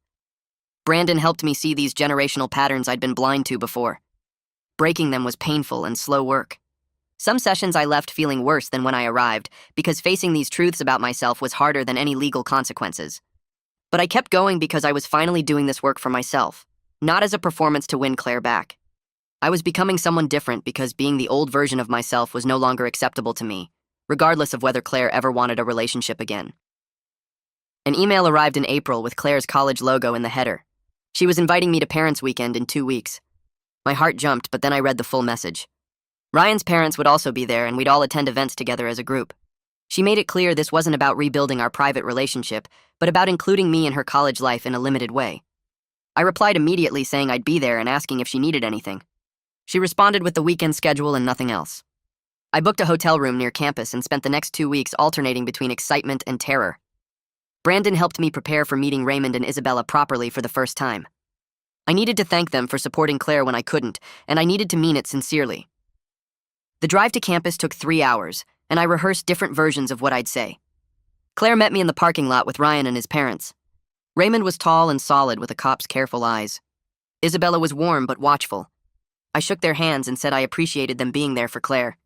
Brandon helped me see these generational patterns I'd been blind to before. Breaking them was painful and slow work. Some sessions I left feeling worse than when I arrived, because facing these truths about myself was harder than any legal consequences. But I kept going because I was finally doing this work for myself, not as a performance to win Claire back. I was becoming someone different because being the old version of myself was no longer acceptable to me, regardless of whether Claire ever wanted a relationship again. An email arrived in April with Claire's college logo in the header. She was inviting me to Parents' Weekend in 2 weeks. My heart jumped, but then I read the full message. Ryan's parents would also be there, and we'd all attend events together as a group. She made it clear this wasn't about rebuilding our private relationship, but about including me in her college life in a limited way. I replied immediately saying I'd be there and asking if she needed anything. She responded with the weekend schedule and nothing else. I booked a hotel room near campus and spent the next 2 weeks alternating between excitement and terror. Brandon helped me prepare for meeting Raymond and Isabella properly for the first time. I needed to thank them for supporting Claire when I couldn't, and I needed to mean it sincerely. The drive to campus took 3 hours, and I rehearsed different versions of what I'd say. Claire met me in the parking lot with Ryan and his parents. Raymond was tall and solid with a cop's careful eyes. Isabella was warm but watchful. I shook their hands and said I appreciated them being there for Claire.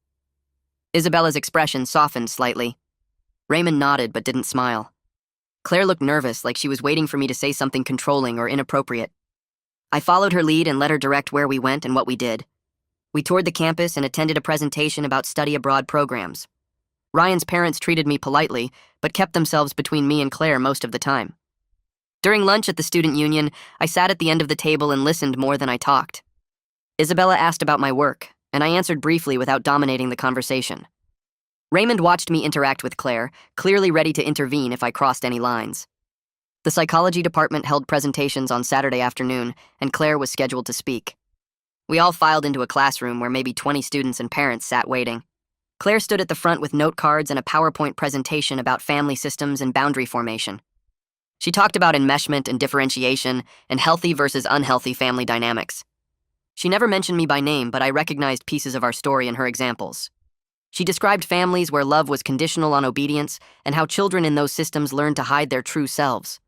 Isabella's expression softened slightly. Raymond nodded but didn't smile. Claire looked nervous, like she was waiting for me to say something controlling or inappropriate. I followed her lead and let her direct where we went and what we did. We toured the campus and attended a presentation about study abroad programs. Ryan's parents treated me politely, but kept themselves between me and Claire most of the time. During lunch at the student union, I sat at the end of the table and listened more than I talked. Isabella asked about my work, and I answered briefly without dominating the conversation. Raymond watched me interact with Claire, clearly ready to intervene if I crossed any lines. The psychology department held presentations on Saturday afternoon, and Claire was scheduled to speak. We all filed into a classroom where maybe 20 students and parents sat waiting. Claire stood at the front with note cards and a PowerPoint presentation about family systems and boundary formation. She talked about enmeshment and differentiation and healthy versus unhealthy family dynamics. She never mentioned me by name, but I recognized pieces of our story in her examples. She described families where love was conditional on obedience and how children in those systems learned to hide their true selves.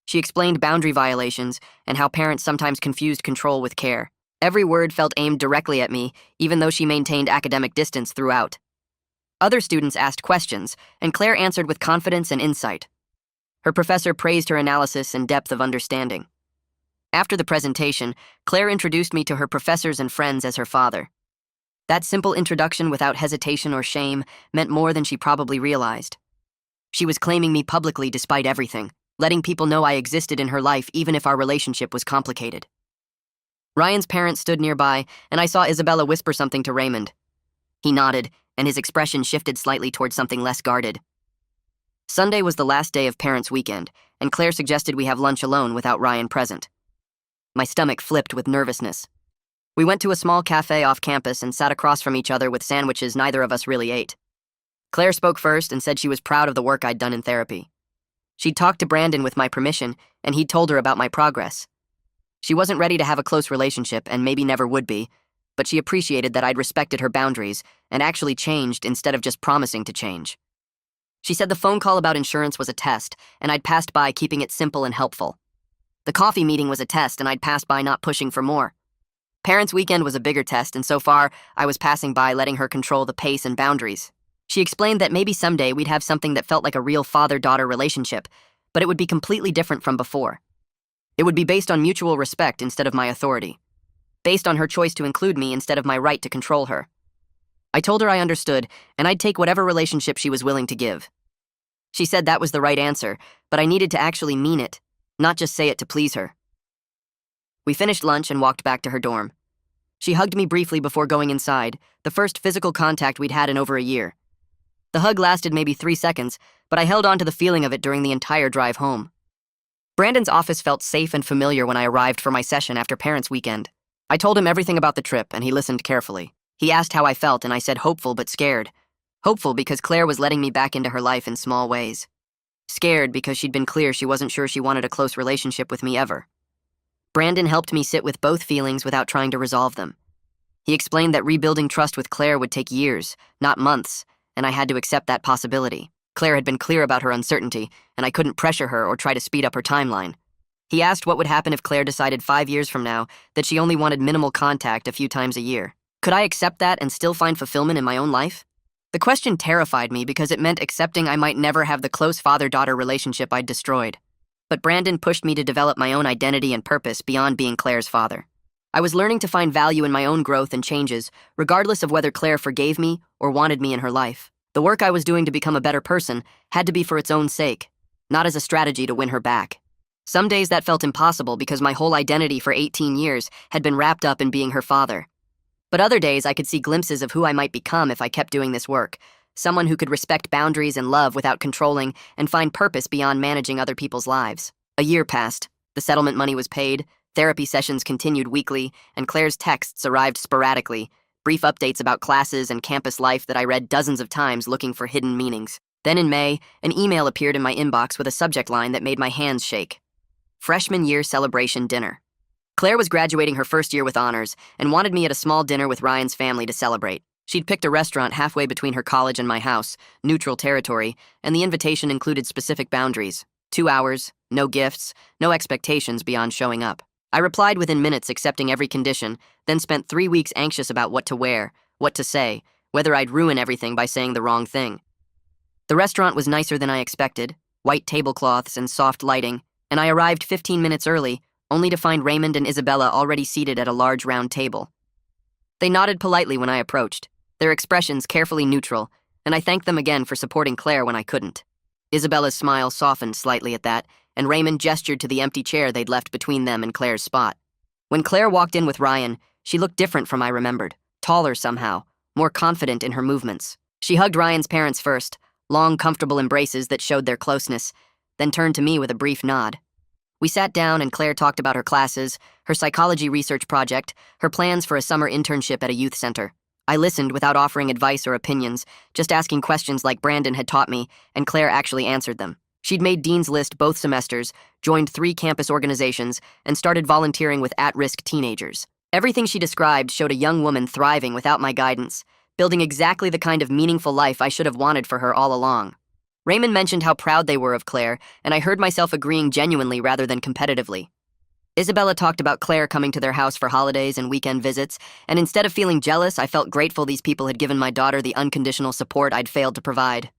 She explained boundary violations and how parents sometimes confused control with care. Every word felt aimed directly at me, even though she maintained academic distance throughout. Other students asked questions, and Claire answered with confidence and insight. Her professor praised her analysis and depth of understanding. After the presentation, Claire introduced me to her professors and friends as her father. That simple introduction without hesitation or shame meant more than she probably realized. She was claiming me publicly despite everything, letting people know I existed in her life even if our relationship was complicated. Ryan's parents stood nearby, and I saw Isabella whisper something to Raymond. He nodded, and his expression shifted slightly towards something less guarded. Sunday was the last day of Parents' Weekend, and Claire suggested we have lunch alone without Ryan present. My stomach flipped with nervousness. We went to a small cafe off campus and sat across from each other with sandwiches neither of us really ate. Claire spoke first and said she was proud of the work I'd done in therapy. She'd talked to Brandon with my permission, and he'd told her about my progress. She wasn't ready to have a close relationship and maybe never would be, but she appreciated that I'd respected her boundaries and actually changed instead of just promising to change. She said the phone call about insurance was a test, and I'd passed by keeping it simple and helpful. The coffee meeting was a test, and I'd passed by not pushing for more. Parents' Weekend was a bigger test, and so far, I was passing by letting her control the pace and boundaries. She explained that maybe someday we'd have something that felt like a real father-daughter relationship, but it would be completely different from before. It would be based on mutual respect instead of my authority. Based on her choice to include me instead of my right to control her. I told her I understood, and I'd take whatever relationship she was willing to give. She said that was the right answer, but I needed to actually mean it, not just say it to please her. We finished lunch and walked back to her dorm. She hugged me briefly before going inside, the first physical contact we'd had in over a year. The hug lasted maybe 3 seconds, but I held on to the feeling of it during the entire drive home. Brandon's office felt safe and familiar when I arrived for my session after Parents' Weekend. I told him everything about the trip, and he listened carefully. He asked how I felt, and I said hopeful but scared. Hopeful because Claire was letting me back into her life in small ways. Scared because she'd been clear she wasn't sure she wanted a close relationship with me ever. Brandon helped me sit with both feelings without trying to resolve them. He explained that rebuilding trust with Claire would take years, not months, and I had to accept that possibility. Claire had been clear about her uncertainty, and I couldn't pressure her or try to speed up her timeline. He asked what would happen if Claire decided 5 years from now that she only wanted minimal contact a few times a year. Could I accept that and still find fulfillment in my own life? The question terrified me because it meant accepting I might never have the close father-daughter relationship I'd destroyed. But Brandon pushed me to develop my own identity and purpose beyond being Claire's father. I was learning to find value in my own growth and changes, regardless of whether Claire forgave me or wanted me in her life. The work I was doing to become a better person had to be for its own sake, not as a strategy to win her back. Some days that felt impossible because my whole identity for 18 years had been wrapped up in being her father. But other days I could see glimpses of who I might become if I kept doing this work, someone who could respect boundaries and love without controlling and find purpose beyond managing other people's lives. A year passed, the settlement money was paid, therapy sessions continued weekly, and Claire's texts arrived sporadically, brief updates about classes and campus life that I read dozens of times looking for hidden meanings. Then in May, an email appeared in my inbox with a subject line that made my hands shake. Freshman Year Celebration Dinner. Claire was graduating her first year with honors and wanted me at a small dinner with Ryan's family to celebrate. She'd picked a restaurant halfway between her college and my house, neutral territory, and the invitation included specific boundaries. 2 hours, no gifts, no expectations beyond showing up. I replied within minutes accepting every condition, then spent 3 weeks anxious about what to wear, what to say, whether I'd ruin everything by saying the wrong thing. The restaurant was nicer than I expected, white tablecloths and soft lighting, and I arrived 15 minutes early, only to find Raymond and Isabella already seated at a large round table. They nodded politely when I approached, their expressions carefully neutral, and I thanked them again for supporting Claire when I couldn't. Isabella's smile softened slightly at that, and Raymond gestured to the empty chair they'd left between them and Claire's spot. When Claire walked in with Ryan, she looked different from I remembered, taller somehow, more confident in her movements. She hugged Ryan's parents first, long, comfortable embraces that showed their closeness, then turned to me with a brief nod. We sat down and Claire talked about her classes, her psychology research project, her plans for a summer internship at a youth center. I listened without offering advice or opinions, just asking questions like Brandon had taught me, and Claire actually answered them. She'd made Dean's List both semesters, joined 3 campus organizations, and started volunteering with at-risk teenagers. Everything she described showed a young woman thriving without my guidance, building exactly the kind of meaningful life I should have wanted for her all along. Raymond mentioned how proud they were of Claire, and I heard myself agreeing genuinely rather than competitively. Isabella talked about Claire coming to their house for holidays and weekend visits, and instead of feeling jealous, I felt grateful these people had given my daughter the unconditional support I'd failed to provide.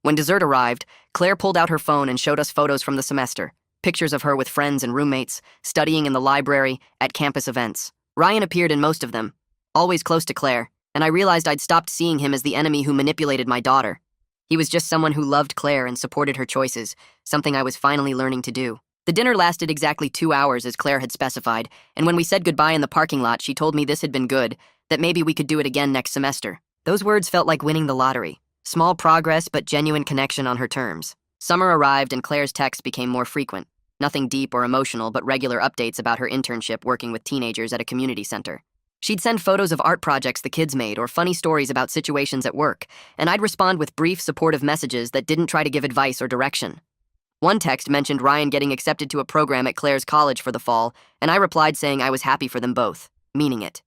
When dessert arrived, Claire pulled out her phone and showed us photos from the semester, pictures of her with friends and roommates, studying in the library, at campus events. Ryan appeared in most of them, always close to Claire, and I realized I'd stopped seeing him as the enemy who manipulated my daughter. He was just someone who loved Claire and supported her choices, something I was finally learning to do. The dinner lasted exactly 2 hours as Claire had specified, and when we said goodbye in the parking lot, she told me this had been good, that maybe we could do it again next semester. Those words felt like winning the lottery. Small progress, but genuine connection on her terms. Summer arrived and Claire's texts became more frequent. Nothing deep or emotional, but regular updates about her internship working with teenagers at a community center. She'd send photos of art projects the kids made or funny stories about situations at work, and I'd respond with brief, supportive messages that didn't try to give advice or direction. One text mentioned Ryan getting accepted to a program at Claire's college for the fall, and I replied saying I was happy for them both, meaning it.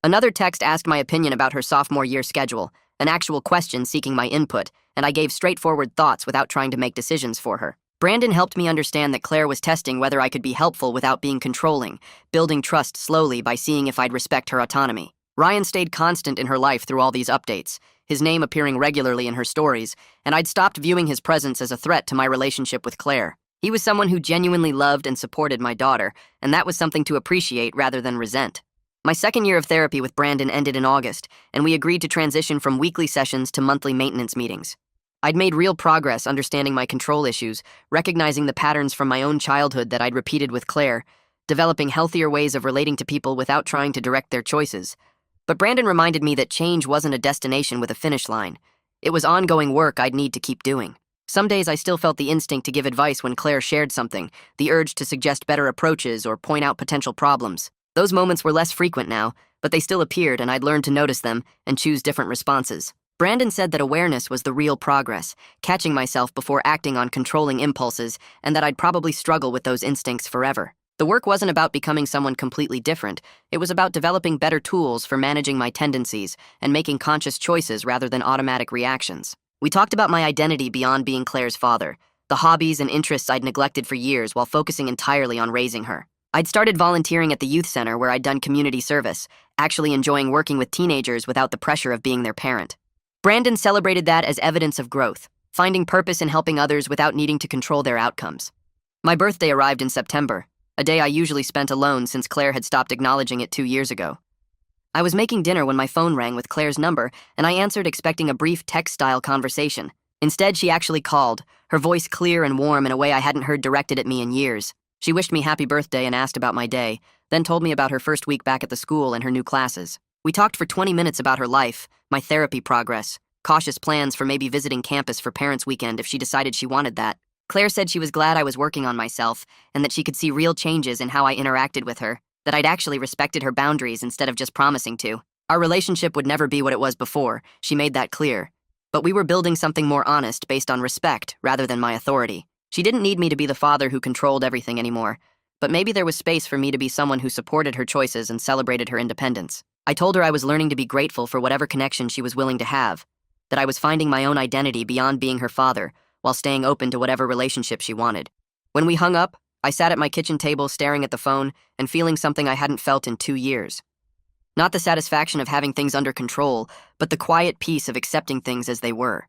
Another text asked my opinion about her sophomore year schedule, an actual question seeking my input, and I gave straightforward thoughts without trying to make decisions for her. Brandon helped me understand that Claire was testing whether I could be helpful without being controlling, building trust slowly by seeing if I'd respect her autonomy. Ryan stayed constant in her life through all these updates, his name appearing regularly in her stories, and I'd stopped viewing his presence as a threat to my relationship with Claire. He was someone who genuinely loved and supported my daughter, and that was something to appreciate rather than resent. My second year of therapy with Brandon ended in August, and we agreed to transition from weekly sessions to monthly maintenance meetings. I'd made real progress understanding my control issues, recognizing the patterns from my own childhood that I'd repeated with Claire, developing healthier ways of relating to people without trying to direct their choices. But Brandon reminded me that change wasn't a destination with a finish line. It was ongoing work I'd need to keep doing. Some days I still felt the instinct to give advice when Claire shared something, the urge to suggest better approaches or point out potential problems. Those moments were less frequent now, but they still appeared and I'd learned to notice them and choose different responses. Brandon said that awareness was the real progress, catching myself before acting on controlling impulses, and that I'd probably struggle with those instincts forever. The work wasn't about becoming someone completely different. It was about developing better tools for managing my tendencies and making conscious choices rather than automatic reactions. We talked about my identity beyond being Claire's father, the hobbies and interests I'd neglected for years while focusing entirely on raising her. I'd started volunteering at the youth center where I'd done community service, actually enjoying working with teenagers without the pressure of being their parent. Brandon celebrated that as evidence of growth, finding purpose in helping others without needing to control their outcomes. My birthday arrived in September, a day I usually spent alone since Claire had stopped acknowledging it 2 years ago. I was making dinner when my phone rang with Claire's number, and I answered expecting a brief text-style conversation. Instead, she actually called, her voice clear and warm in a way I hadn't heard directed at me in years. She wished me happy birthday and asked about my day, then told me about her first week back at the school and her new classes. We talked for 20 minutes about her life, my therapy progress, cautious plans for maybe visiting campus for Parents' Weekend if she decided she wanted that. Claire said she was glad I was working on myself and that she could see real changes in how I interacted with her, that I'd actually respected her boundaries instead of just promising to. Our relationship would never be what it was before, she made that clear. But we were building something more honest based on respect rather than my authority. She didn't need me to be the father who controlled everything anymore, but maybe there was space for me to be someone who supported her choices and celebrated her independence. I told her I was learning to be grateful for whatever connection she was willing to have, that I was finding my own identity beyond being her father, while staying open to whatever relationship she wanted. When we hung up, I sat at my kitchen table staring at the phone and feeling something I hadn't felt in 2 years. Not the satisfaction of having things under control, but the quiet peace of accepting things as they were.